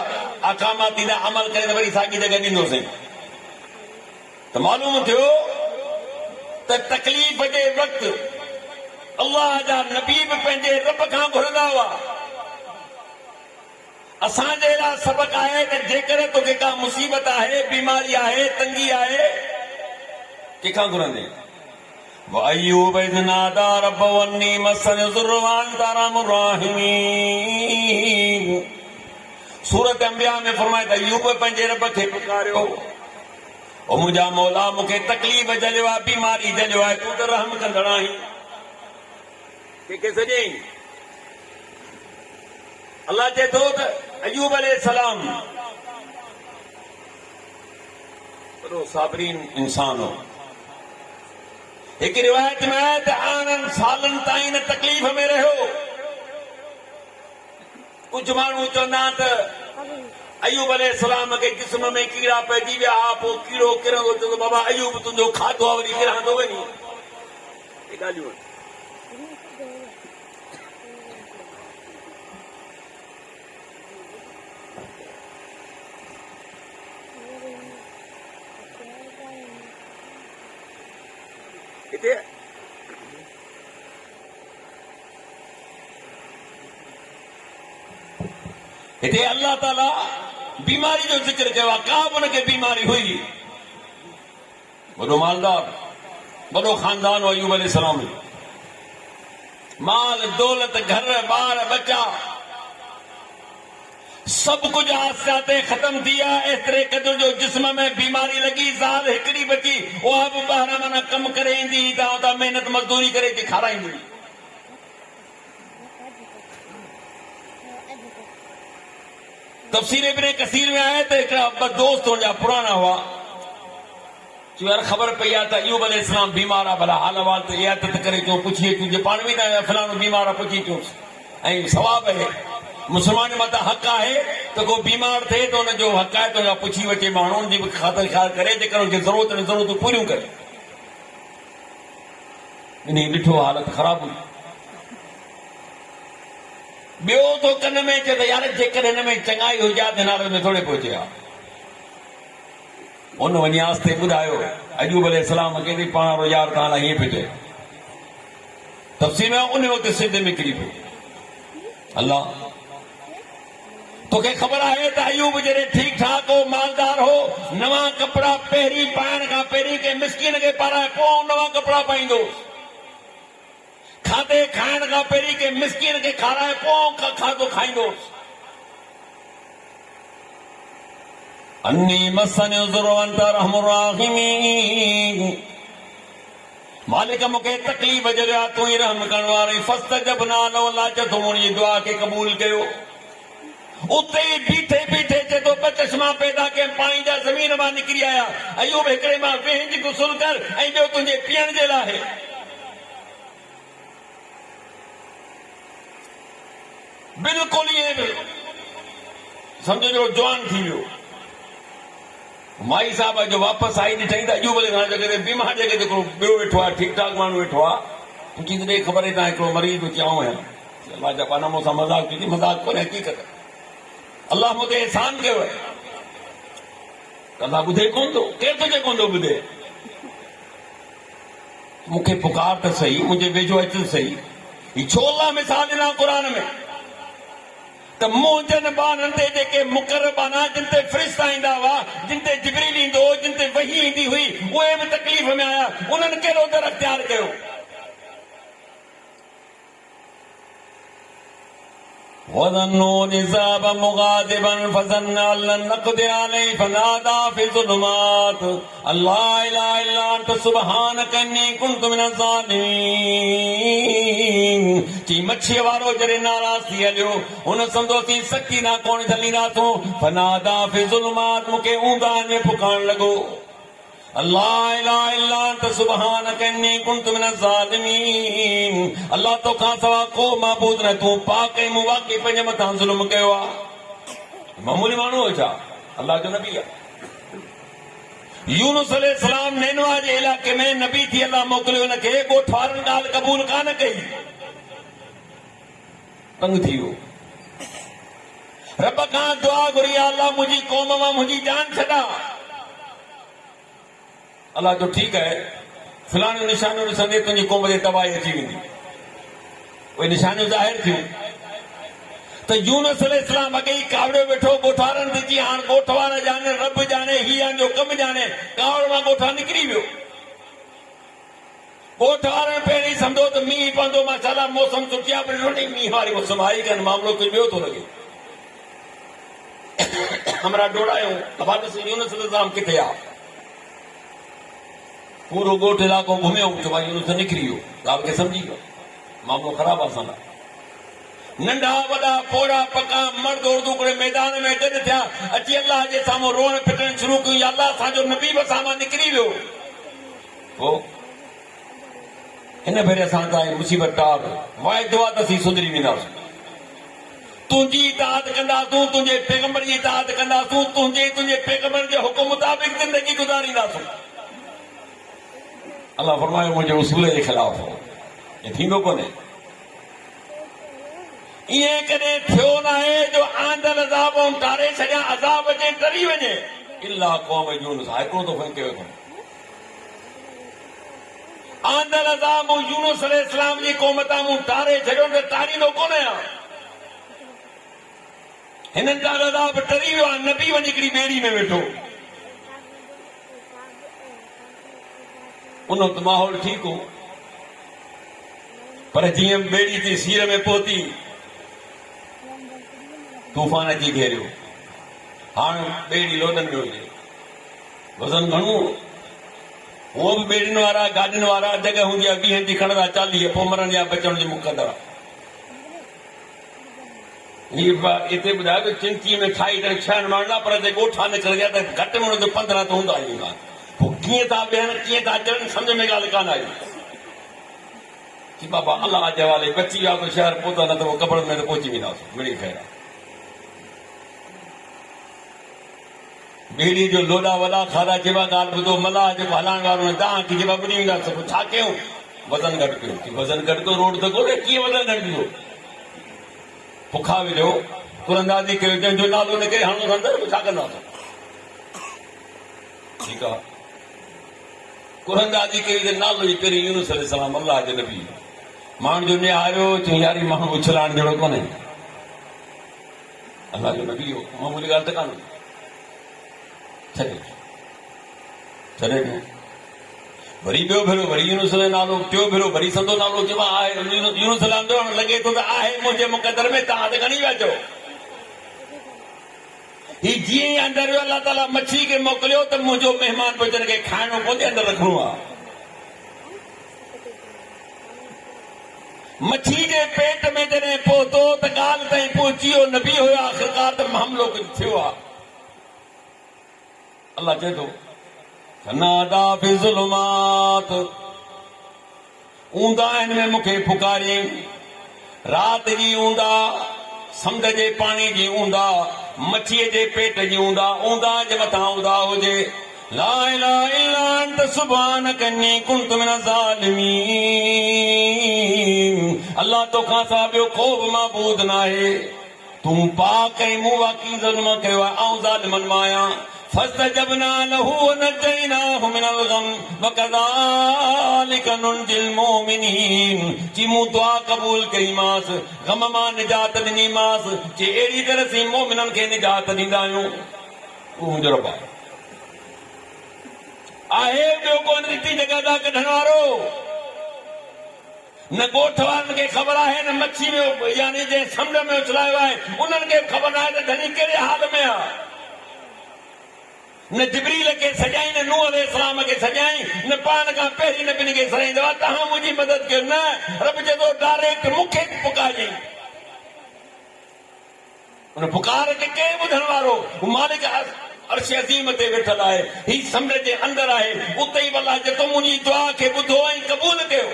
अहकामात ईंदा अमल करे त वरी साॻी जॻह ॾींदोसीं। त मालूम थियो त तकलीफ़ जे वक़्तु अल्लाह जा नबी बि पंहिंजे रब खां घुरंदा हुआ। असांजे लाइ सबक़ आहे त जेकॾहिं तोखे का मुसीबत आहे, बीमारी आहे, तंगी आहे, कंहिंखां घुरंदे? वअय्यूब इज़ नादा रब्बहु अन्नी मस्सनी ज़ुर्रु व अंत अरहमुर राहिमीन। सूरत अंबिया में फरमाए त अय्यूब पंहिंजे रब खे पुकारियो, ओ मुंहिंजा मौला मूंखे तकलीफ़ झलियो आहे, बीमारी झलियो आहे, तूं त रहम कंदड़ आहीं। कंहिंखे सॼई अल्लाह चए थो त अय्यूब अलैहिस्सलाम वॾो साबरीन इंसान हो। हिकु रिवायत में आहे त 8 सालनि ताईं हिन तकलीफ़ में रहियो। कुझु माण्हू चवंदा त अय्यूब अलैहिस्सलाम खे जिस्म में कीड़ा पइजी विया, पोइ कीड़ो किरंदो, चवंदो बाबा अय्यूब तुंहिंजो खाधो आहे वरी किरंदो वञी। हे ॻाल्हियूं हिते अल्लाह ताला बीमारी जो जिक्र कयो आहे। का बि हुनखे बीमारी हुई, वॾो मालदार, वॾो खानदान हो अय्यूब अलैहिस्सलाम। माल दौलत, घर ॿार बच्चा सब कुछ आस्ते खत्म थी विया। एतिरे क़दुर जो जिस्म में बीमारी लगी, ज़ाल हिकिड़ी बची, उहा बि ॿाहिरां माना कमु करे ईंदी, त महिनत मज़दूरी करे थी खाराईंदी। तफ़सीर इब्न कसीर में आए त हिकिड़ा ॿ दोस्त हुनजा पुराना हुआ, चयो यार ख़बर पई आहे त अय्यूब अलैहिस्सलाम बीमार आहे, भला हाल अहवाल त इयादत करे अचो, पुछी अचूं, जे पाण बि न फलाणो बीमार आहे पुछी अचोसि। ऐं सवाब आहे, मुस्लमान मथां हक़ आहे त को बीमार थिए त हुनजो हक़ आहे त हुनखां पुछी वठे, माण्हुनि जी बि ख़ातिर ख़्याल करे, जेकर हुनखे ज़रूरतूं पूरियूं करे। इन ॾिठो हालत ख़राब हुई। ॿियो तो कन में चए त यार जेकर हिन में चङाई हुजे त हिन हालत में थोरे पहुचे हा। हुन वञी आस्ते ॿुधायो अय्यूब अलैहिस्सलाम खे बि पाण वारो यार तव्हां लाइ हीअं पियो चए। तफ़सीर में उन वक़्तु सिध में किरी पियो। अल्लाह तोखे ख़बर आहे त अय्यूब जॾहिं ठीकु ठाक हो, मालदार हो, नवां कपिड़ा पहिरीं पाइण खां पहिरीं के मिस्कीन खे पाराए पोइ नवां कपिड़ा पाईंदो, खाधे खाइण खां पहिरीं के मिस्कीन खे खाराए पोइ खाधो खाईंदो। अन्नी मस्सनी ज़ुर्रु व अंत अरहमुर राहिमीन। मालिक मूंखे तकलीफ़ झलियो आहे, तूं ई रहम करण वारो। फस्तजबना लहु, अल्लाह चए थो मुंहिंजी दुआ खे क़बूल कयो। उते ई बीठे बीठे चए थो ॿ चश्मा पैदा कया, पाणी जा ज़मीन मां निकिरी आया। अयूब हिकिड़े मां वेंज गुसुल कर ऐं ॿियो तुंहिंजे पीअण जे लाइ। बिल्कुलु ईअं सम्झो जो जवान थी वियो। माई साहब जो वापसि आई ॾिठई त अॼु भले जॻह ते बीमार जॻह ते ॿियो वेठो आहे, ठीकु ठाक माण्हू वेठो आहे। तुंहिंजी त ॾे ख़बर आहे तव्हां हिकिड़ो मरीज़ थो चऊं आहियां। अलाह जा पाना मूंसां मज़ाक थी, मज़ाक कोन्हे हक़ीक़त। अलाह मूं ते एहसान कयो आहे। अलाह ॿुधे कोन थो, केरु तुंहिंजे कोन थो ॿुधे। मूंखे पुकार त सही, मुंहिंजे वेझो अच त सही। ही छो अलाह मिसाल ॾिना क़ुरान में त मुंहिंजनि ॿारनि ते जेके मुक़रबाना जिन ते फ़रिश्ता ईंदा हुआ, जिन ते जिब्रील ईंदो हो, जिन ते वही ईंदी हुई, उहे बि तकलीफ़ में आया। उन्हनि कहिड़ो दर अख़्तियार कयो। وَظَنُّوا إِذَا مُغَاضِبًا فَظَنَّ أَن لَّن نَّقْدِرَ عَلَيْهِ فَنَادَىٰ فِي الظُّلُمَاتِ أَن لَّا إِلَٰهَ إِلَّا أَنتَ سُبْحَانَكَ إِنِّي كُنتُ مِنَ الظَّالِمِينَ। چی مڇي وارو جڏهن ناراض ٿي هليو، هن سمجھو ٿي سکينا ڪون ڇلينداسون، فنادا في الظلمات مونکي اونڌان ۾ پڪارڻ لڳو، اللہ الہ الا انت سبحانک انی کنت من الظالمین۔ اللہ تو کان سوا کو معبود نہ، تو پاک ऐं मूं वाकई पंहिंजे मथां ज़ुल्म कयो आहे। मामूली माण्हू हो छा? अल्लाह जो नबी आहे। यूनुस अलैहिस्सलाम नैनवा जे इलाइक़े में नबी थी अल्लाह मोकिलियो, हुनखे ॻोठ वारनि ॻाल्हि क़बूल कान कई, तंग थी वियो। रब खां दुआ घुरी, अल्लाह मुंहिंजी क़ौम मां मुंहिंजी जान छॾा। अल्लाह जो ठीकु आहे, फलाणियूं निशानियूं ॾिसंदे तुंहिंजी क़ौम ते तबाही अची वेंदी। उहे निशानियूं ज़ाहिर थियूं त यूनुस अलैहिस्सलाम अॻे ई कावड़ियो वेठो ॻोठारनि ते, जीअं हाणे ॻोठ वारा ॼाणे, रब ॼाणे, हीअ जो कमु ॼाणे, कावड़ मां ॻोठा निकिरी वियो। ॻोठ वारनि पहिरीं सम्झो त मींहुं पवंदो, माशाअल्लाह मौसम सुठी आहे, पर ॾिठो मींहुं वारी मौसम आई कान, मामलो कुझु ॿियो थो लॻे। हमरा डोड़ायूं, अबा ॾिस यूनुस अलैहिस्सलाम किथे आहे। पूरो ॻोठ इलाइक़ो घुमियो, चयो यूनुस निकिरी वियो, ॻाल्हि खे सम्झी वियो, मामलो ख़राब आहे असां लाइ। नंढा वॾा पोड़ा पका मर्द उर्दू हिकिड़े मैदान में गॾु थिया, अची अल्लाह जे साम्हूं रोअण फिटण शुरू कयूं, या अल्लाह असांजो नबी बि असां मां निकिरी वियो। पोइ हिन भेरे असां ताईं मुसीबत टार, वाइदो आहे त असीं सुधरी वेंदासीं, तुंहिंजी इताअत कंदासूं, तुंहिंजे पैगंबर जी इताअत कंदासूं, तुंहिंजे पैगंबर जे हुकुम मुताबिक़ ज़िंदगी गुज़ारींदासूं। अल्लाह फरमायो मुंहिंजे उसूल जे ख़िलाफ़ हो, ये थींदो कोन्हे। ईअं कॾहिं थियो न आहे जो आंदल अज़ाब टारे छॾिया, अज़ाब अचे टरी वञे। इल्ला क़ौम यूनुस, हिकिड़ो दफ़ो कयो कोन्हे। आंदल अज़ाब यूनुस अलैहिस्सलाम जी क़ौम तां मूं टारे छॾियो त टारींदो कोन्हे। हिननि जा अज़ाब टरी वियो आहे, नबी वञी हिकिड़ी ॿेड़ी में वेठो, उन वक़्तु माहौल ठीकु हो, पर जीअं ॿेड़ी जी सीर में पहुती, तूफ़ान अची घेरियो। हाणे ॿेड़ी लोॾनि में हुजे, वज़न घणो, उहो बि ॿेड़ियुनि वारा गाॾियुनि वारा, जॻह हूंदी आहे 20 जी खणंदा 40, पोइ मरण या बचण जी मुक़दर आहे। हिते ॿुधायो त चिंची में खाई करे 6 माण्हू, पर जे ॻोठा निकिर गया त घटि में घटि 15 त हूंदा ई। पोइ कीअं था ॿियनि, कीअं था अचनि, सम्झ में ॻाल्हि कान आई। बाबा अलाह जे हवाले, बची विया त शहर पहुता, न त पोइ कबर में त पहुची वेंदासीं, मिड़ी ख़ैर। ॿेड़ी जो लोॾा वॾा खाधा, चइबा ॻाल्हि ॿुधो, मलाह जेको हलाइण वारो दाह की चइबा ॿुधी वेंदासीं, छा कयूं, वज़न घटि कयो, वज़न घटि कयो, रोड त ॻोल्हे, कीअं वज़न घटि कयो, पुखा विझो, तुरंदाज़ी कयो, जंहिंजो नालो निकिरे हणो संदर, छा कंदासीं, ठीकु आहे। कुरंदाज़ी कई त नालो ई पहिरीं यूनुस अलैहिस्सलाम, अल्लाह जो नबी, माण्हू जो निहारियो, चई यारी माण्हू उछलाइण जहिड़ो कोन्हे, अल्लाह जो नबी हो, मामूली ॻाल्हि त कान्हे। छॾे ॾियो, वरी ॿियो भेरो वरी यूनुस जो नालो, टियों भेरो वरी संदो नालो, चइबो आहे यूनुस अलैहिस्सलाम जो, लॻे थो त आहे मुंहिंजे मुक़दर में, तव्हां त खणी विया चओ। ही जीअं ई अंदर वियो, अल्लाह ताला मच्छी खे मोकिलियो त मुंहिंजो महिमान भोजन खे खाइणो कोन्हे, अंदर रखणो आहे। मच्छी जे पेट में जॾहिं पहुतो त ॻाल्हि ताईं पहुची वियो, नबी हुयो, आख़िरकार त मामलो कुझु थियो आहे। अल्लाह चए थो नादा फी ज़ुलुमात, ऊंदा में मूंखे पुकारियईं, रात जी ऊंदा, समुंड जे पानी जी ऊंदा, मच्छीअ जे पेट जी ऊंदा, ऊंदा जे मथां ऊंदा हुजे। ला इलाहा इल्ला अंत सुब्हानक इन्नी कुन्तु मिनज़ ज़ालिमीन। अल्लाह तोखां सवाइ ॿियो को बि माबूद न आहे, तूं पाक ऐं मूं वाक़ई ज़ुल्म कयो आहे, आऊं ज़ालिमनि मां आहियां। फस्तजबना लहू वनज्जयनाहु मिनल गम वकज़ालिक नुंजिल मोमिनीन। जी मूं दुआ क़बूल कईमांस, गम मां निजात ॾिनीमांस, जे अहिड़ी तरह सी मोमिननि खे निजात ॾींदा आहियूं। तूं मुंहिंजो रब आहे, ॿियो कोन ॾिठी जॻह ता कढण वारो। न ॻोठ वारनि खे ख़बर आहे, न मच्छी में यानी जे समुंड में उछलायो आहे उन्हनि खे ख़बर न आहे त धनी कहिड़े हाल में आहे। न जिब्रील खे सजाई, न नूह अलैहिस्सलाम खे सजाई, न पाण खां पहिरीं नबियुनि खे सजाईंदो आहे तव्हां मुंहिंजी मदद कयो। न, रब चए थो डायरेक्ट मूंखे पुकारई। उन पुकार खे केरु ॿुधण वारो? मालिक अर्श अज़ीम ते वेठल आहे, ही समुंड जे अंदरि आहे, उते ई अल्लाह चए थो मुंहिंजी दुआ खे ॿुधो ऐं क़बूल कयो।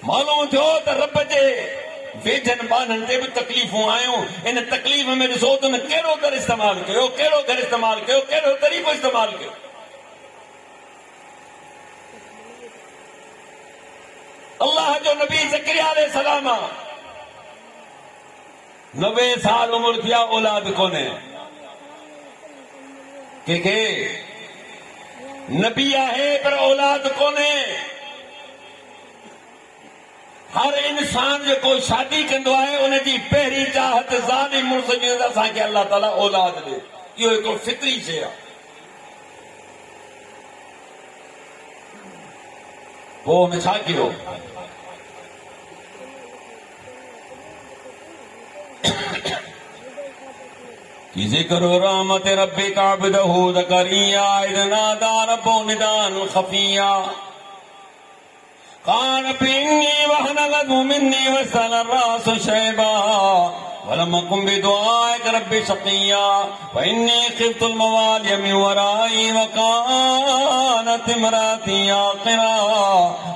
मालूम थियो त रब जे वेझनि ॿारनि ते बि तकलीफ़ूं आयूं। इन तकलीफ़ में ॾिसो त न कहिड़ो दर इस्तेमालु कयो, कहिड़ो घर इस्तेमालु कयो, कहिड़ो तरीक़ो इस्तेमालु कयो। अल्लाह जो नबी ज़करिया अलैहिस्सलाम 90 साल उम्र थी आहे, औलाद कोन्हे। कंहिंखे नबी आहे पर औलाद कोन्हे। हर इंसान जेको शादी कंदो आहे उनजी पहिरीं चाहत ज़ालिम मुड़ुस जी असांखे अल्लाह ताला औलाद ॾे। इहो हिकिड़ो फितरी शइ आहे। पोइ हुन छा कयो? ज़िक्र रहमत रब्बिका अब्दहू ज़करिया इज़ नादा रब्बहू निदान ख़फ़िया क़ाल रब्बि इन्नी वहनल अज़्मु मिन्नी वस्तअल अर्रासु शैबा वलम अकुन बिदुआइक रब्बि शक़िया वइन्नी ख़िफ़्तुल मवालिय मिन वराई वकानत इम्राती आक़िरा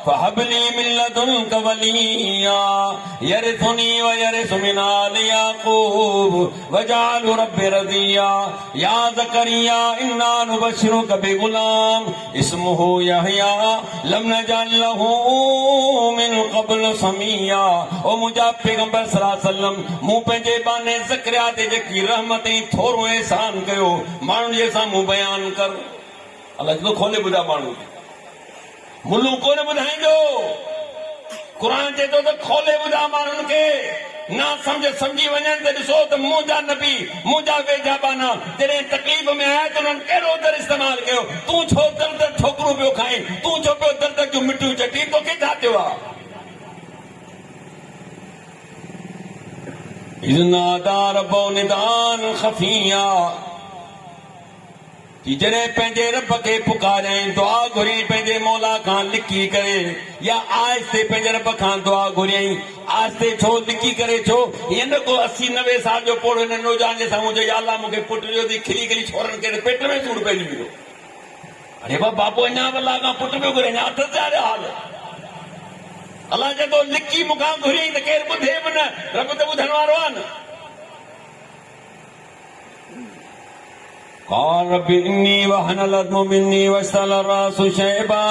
फहब ली मिन लदुनक वलिया यरिथुनी वयरिथु मिन आलि याक़ूब वजअलहु रब्बि रज़िया या ज़करिया इन्ना नुबश्शिरुक बिग़ुलाम इस्मुहु यहया लम नजअल लहू मिन क़ब्ल समिया। ओ मुंहिंजा पैगंबर सल्लल्लाहु अलैहि वसल्लम मूं पंहिंजे बाने ज़करिया ते जेकी रहमत ऐं थोरो एहसान कयो माण्हुनि जे साम्हूं बयान कर। अलाह जो खोले ॿुधा माण्हू मुल्लू कोन ॿुधाईंदो। क़ुर चए थो त खोले ॿुधा माण्हुनि खे। ना सम्झी वञनि त ॾिसो त मुंहिंजा नबी मुंहिंजा वेझा बाना जॾहिं तकलीफ़ में आया त उन्हनि कहिड़ो दर इस्तेमालु कयो। तूं छो दर दर ठोकरूं पियो खाई, तूं छो पियो दर दर जूं मिठियूं चटी, तोखे छा थियो आहे? इज़ नादा रब्बहू निदान ख़फ़िया, जॾहिं पंहिंजे रब खे पुकारियईं, दुआ घुरियईं पंहिंजे मौला खां लिकी करे, या आहिस्ते पंहिंजे रब खां दुआ घुरियईं। आहिस्ते छो लिकी करे? छो हीअं न को 80-90 साल जो पोड़ो हिन नौजवान जे साम्हूं चयो या अल्लाह मूंखे पुटु ॾियो थी खिली खिली छोरनि खे पेट में सूर पइजी वियो। अरे बाबू अञा अल्लाह खां पुटु पियो घुरे, अञा हथ चाढ़िया हाल। अल्लाह चए थो लिकी मूंखां घुरियईं त केरु ॿुधे बि न, रब त ॿुधण वारो आहे न। क़ाल रब्बि इन्नी वहनल अज़्मु मिन्नी वस्तअल अर्रासु शैबा।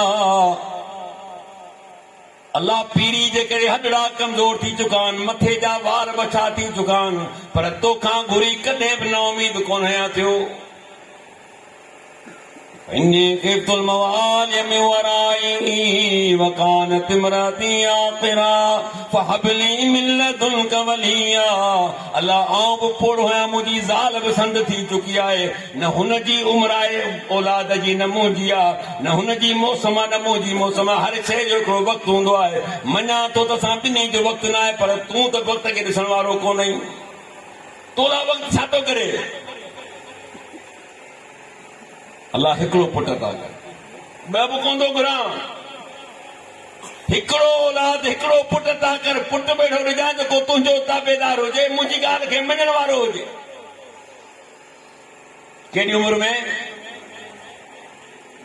अल्लाह पीरी जे करे हॾड़ा कमज़ोर थी चुका आहिनि, मथे जा वार बछा थी चुका आहिनि, पर तोखां घुरी कॾहिं बि ना उमीद कोन आहियां थियो। इन्नी ख़िफ़्तुल मवालिय मिन वराई वकानत इम्राती आक़िरा फहब ली मिन लदुनक वलिया। अल्लाह आऊं बि पोड़ो आहियां, मुंहिंजी ज़ाल बि संड थी चुकी आहे, न हुनजी उमिरि आहे औलाद जी, न मुंहिंजी आहे, न हुनजी मौसम आहे, न मुंहिंजी मौसम आहे। हर शइ जो हिकिड़ो वक़्तु हूंदो आहे। मञा थो त असां ॿिन्ही जो वक़्तु न आहे, पर तूं त वक़्त खे ॾिसण वारो कोन आहीं। तोला वक़्तु छा थो करे? अल्लाह हिकिड़ो पुटु था करे, ॿ बि कोन थो घुरां। हिकिड़ो औलाद हिकिड़ो पुटु था कर। पुटु वेठो ॾिजां जेको तुंहिंजो ताबेदार हुजे, मुंहिंजी ॻाल्हि खे मञण वारो हुजे। केड़ी उम्र में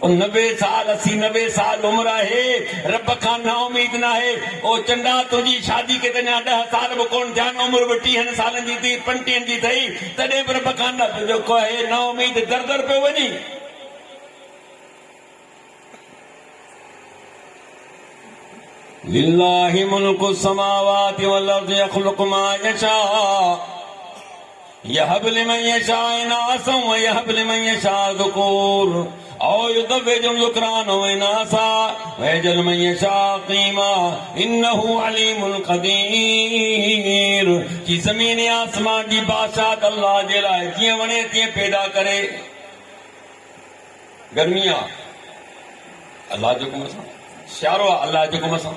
90 साल 80 90 साल उम्र है। रब खां ना उम्मीद ना है। ओ चंडा तुझी शादी के तने 10 साल वो कोन ध्यान उम्र 30 सालन जी थी 35 जी थई तडे पर रब खां जो को है ना उम्मीद दर दर पे वनी। लिल्लाहि मुल्कु समावाति वल अर्दि यखलुकु मा यशा यहब लिमन यशा इनासा व यहब लिमन यशा ज़ुकूर औ युज़व्विजुहुम ज़ुकराना व इनासा व यजअलु मन यशा क़ीमा इन्नहु अलीमुल क़दीर। कि ज़मीन आसमान जी बादशाह अल्लाह जे लाइ जीअं वणे तीअं पैदा करे। गर्मिया अल्लाह जो हुकुम सां, सियारो अल्लाह जो हुकुम सां,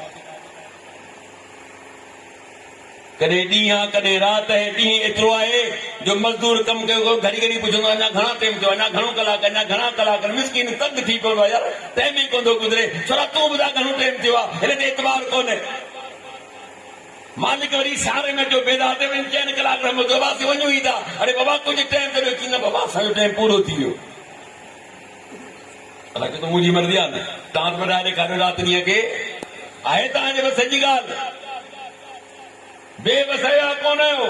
कदे ॾींहुं कदे राति है। ॾींहुं एतिरो आहे जो मज़दूर कमु कयो घड़ी घड़ी पुछंदो अञा घणा टाइम थियो, अञा घणो कलाक, अञा घणा कलाक। मिसकिन तंग थी पियो आहे यार, टाइम ई कोन थो गुज़रे। छोरा तूं ॿुधा घणो टाइम थियो आहे, हिन ते एतबार कोन्हे। मालिक वरी सारे में जो बेदार ते वञी 4 कलाक रहो बाबा से वञूं ई था। अरे बाबा कुझु टाइम थियो की न बाबा असांजो टाइम पूरो थी वियो। हालांकि तो मुंहिंजी मर्ज़ी आहे न, तव्हां ॿुधाए ॾेखारियो राति ॾींहं खे आहे तव्हांजे बस जी ॻाल्हि। बेवसया कोन आहियो,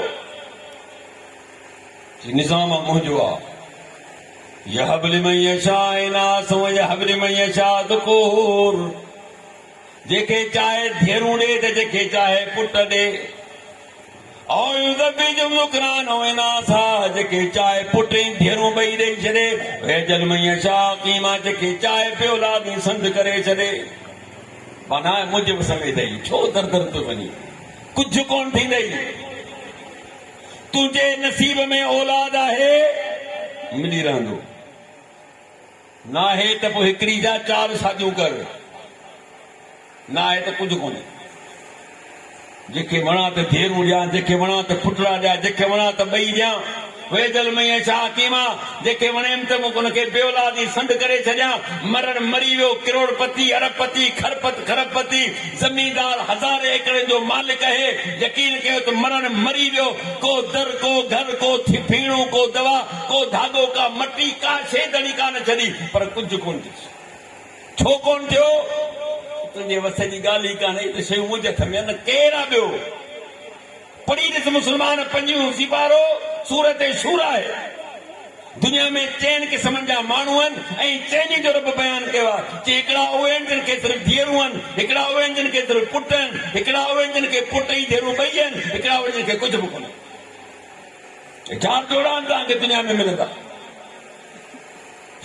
निज़ाम मुंहिंजो आहे। यहब लिमन यशा इनासा व यहब लिमन यशा ज़ुकूर। जेके चाहे धेरूं ॾे त जेके चाहे पुट ॾे। औ युज़व्विजुहुम ज़ुकराना व इनासा। जेके चाहे पुट ऐं धेरूं ॿई ॾेई छॾे। व यजअलु मन यशा क़ीमा। जेके चाहे पे औलाद ई संद करे छॾे। माना मुंहिंजे समय अथई छो दर दर थो वञी, कुछ कोन थींदई। तुझे नसीब में औलाद आहे मिली रहंदो, ना है त पोइ हिकिड़ी जा 4 शादियूं कर, ना आहे त कुझु कोन्हे। जेके वणा त धेरूं ॾियां, जेके वणा त पुटड़ा ॾियां, जेके वणा त ॿई ॾियां। वेजल में यशा क़ीमा। जेके वणेम त मूं उनखे बेऔलाद ई संड करे छॾियां। मरण मरी वियो, करोड़पति अरबपति खरबपति ज़मींदार 1000 एकड़नि जो मालिक आहे। यकीन कयो त मरण मरी वियो। को दर, को घर, को फीणो, को दवा, को धागो, का मटी, का शइ दड़ी कान छॾी, पर कुझु कोन थियो। छो कोन थियो? तुंहिंजे वस जी ॻाल्हि ई कान्हे। त शयूं मुंहिंजे हथ में न। केरु आहे ॿियो? पढ़ी ॾिस मुस्लमान 5 सिपारो सूरत शूरा आहे। दुनिया में 4 क़िस्मनि जा माण्हू आहिनि ऐं 4 जो रब बयान कयो आहे। चई हिकिड़ा उहे आहिनि जिन खे सिर्फ़ धीअरूं आहिनि, हिकिड़ा उहे आहिनि जिन खे सिर्फ़ पुट आहिनि, हिकिड़ा उहे आहिनि जिन खे पुट ऐं धीअरूं ॿई आहिनि, हिकिड़ा उहे जिन खे कुझु बि कोन्हे। 4 जोड़ा आहिनि तव्हांखे दुनिया में मिलंदा।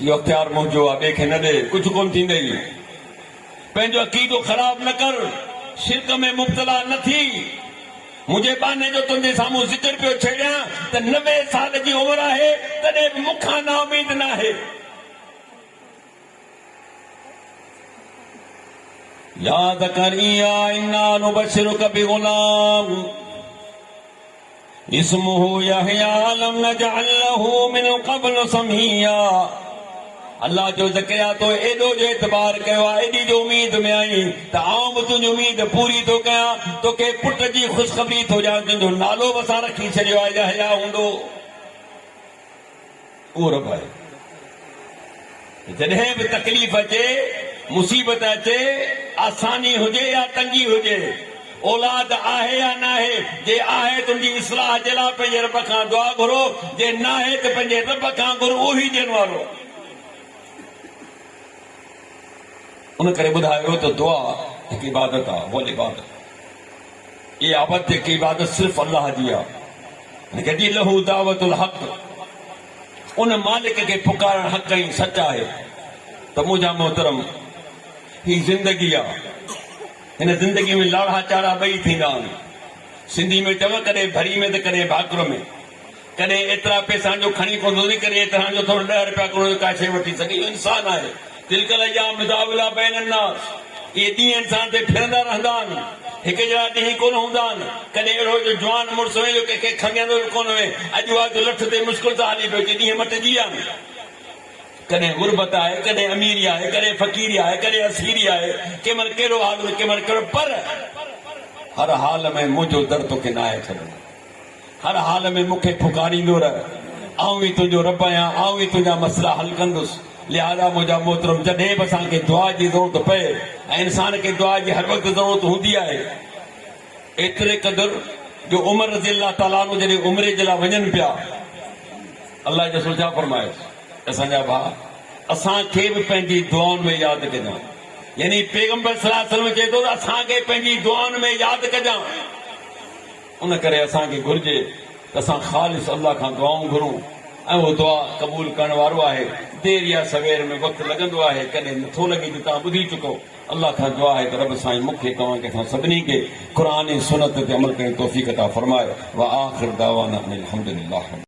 इहो अख़्तियार मुंहिंजो आहे, ॿिए खे न ॾे, कुझु कोन थींदई। पंहिंजो अक़ीदो ख़राब न कर, शिरक में मुब्तला न थी। मुझे बाने जो तुंहिंजे साम्हूं ज़िक्र पियो छेड़ियां त 90 साल जी उम्र आहे तॾहिं बि मूंखां ना उमीद न आहे। या ज़करिया इन्ना नुबश्शिरुक बिग़ुलाम इस्मुहु यहया लम नजअल लहू मिन क़ब्ल समिया। अल्लाह जो ज़करिया तो एॾो जो एतबार कयो आहे, एॾी जो उमीद में आई त आऊं बि तुंहिंजी उमीद पूरी थो कयां। तोखे पुट जी ख़ुशख़बरी थो ॾियां, तुंहिंजो नालो बि असां रखी छॾियो आहे, यहया हूंदो। उहो रब आहे। जॾहिं बि तकलीफ़ अचे, मुसीबत अचे, आसानी हुजे या तंगी हुजे, औलाद आहे या न आहे, जे आहे तुंहिंजी इस्लाह जे लाइ पंहिंजे रब खां दुआ घुरो, जे न आहे त पंहिंजे रब खां घुरो, उहो ई ॾियण वारो। उन करे ॿुधायो त दुआ हिकु इबादत आहे, वल इबादत। ये आबद की इबादत सिर्फ अल्लाह जी आहे। कॾहिं लहू दावतुल हक़, उन मालिक के पुकारण हक़ ई सच आहे। त मुंहिंजा मोहतरम, ही ज़िंदगी आहे। हिन ज़िंदगी में लाड़ा चाड़ा ॿई थींदा आहिनि। सिंधी में चव कॾहिं भरी में त कॾहिं भाकुर में। कॾहिं एतिरा पैसा जो खणी कोन थो करे एतिरा जो थोरो 10 रुपया करोड़ का शइ वठी सघे, इहो इंसान आहे। तिलकल अय्याम नुदाविलुहा बैन अन्नास। ये ॾींहं इंसान ते फिरंदा रहंदा आहिनि, हिकु जहिड़ा ॾींहं कोन हूंदा आहिनि। कॾहिं अहिड़ो जो जवान मुड़ुस हुए जो कंहिंखे खंघंदो बि कोन हुए, अॼु आहे जो लठ ते मुश्किल सां हली पियो, ॾींहं मटिजी विया आहिनि। कॾहिं गुरबत आहे, कॾहिं अमीरी आहे, कॾहिं फ़क़ीरी आहे, कॾहिं असीरी आहे, कंहिं महिल कहिड़ो हाल कंहिं महिल कहिड़ो, पर हर हाल में मुंहिंजो दर तोखे न आहे छॾणो। हर हाल में मूंखे पुकारींदो रह, आऊं ही तुंहिंजो रब आहियां, आऊं ही तुंहिंजा मसला हल कंदुसि। लिहाज़ा मुंहिंजा मोहतरम, जॾहिं बि असांखे दुआ जी ज़रूरत पए ऐं इंसान खे दुआ जी हर वक़्तु ज़रूरत हूंदी आहे, एतिरे क़दुरु जो उमर रज़ी अल्लाह ताला अन्हु जॾहिं उमिरे जे लाइ वञनि पिया, अल्लाह जो रसूल छा फरमाए, असांजा भाउ असांखे बि पंहिंजी दुआउनि में यादि कजां। यानी पैगंबर सल्लल्लाहु अलैहि वसल्लम चए थो त असांखे पंहिंजी दुआउनि में यादि कजां। उन करे असांखे घुर्जे त असां ख़ालिस अल्लाह खां दुआऊं घुरूं ऐं उहो दुआ क़बूल करण वारो आहे। देर या सवेर में वक़्तु लॻंदो आहे, कॾहिं नथो लॻे त तव्हां ॿुधी चुको। अल्लाह खां दुआ आहे त रब साईं मूंखे तव्हांखे असां सभिनी खे क़ुर ऐं सुन्नत ते अमल करण जी तौफ़ीक़ अता फ़रमाए। व आख़िर दावाना अनिल हम्दुलिल्लाह।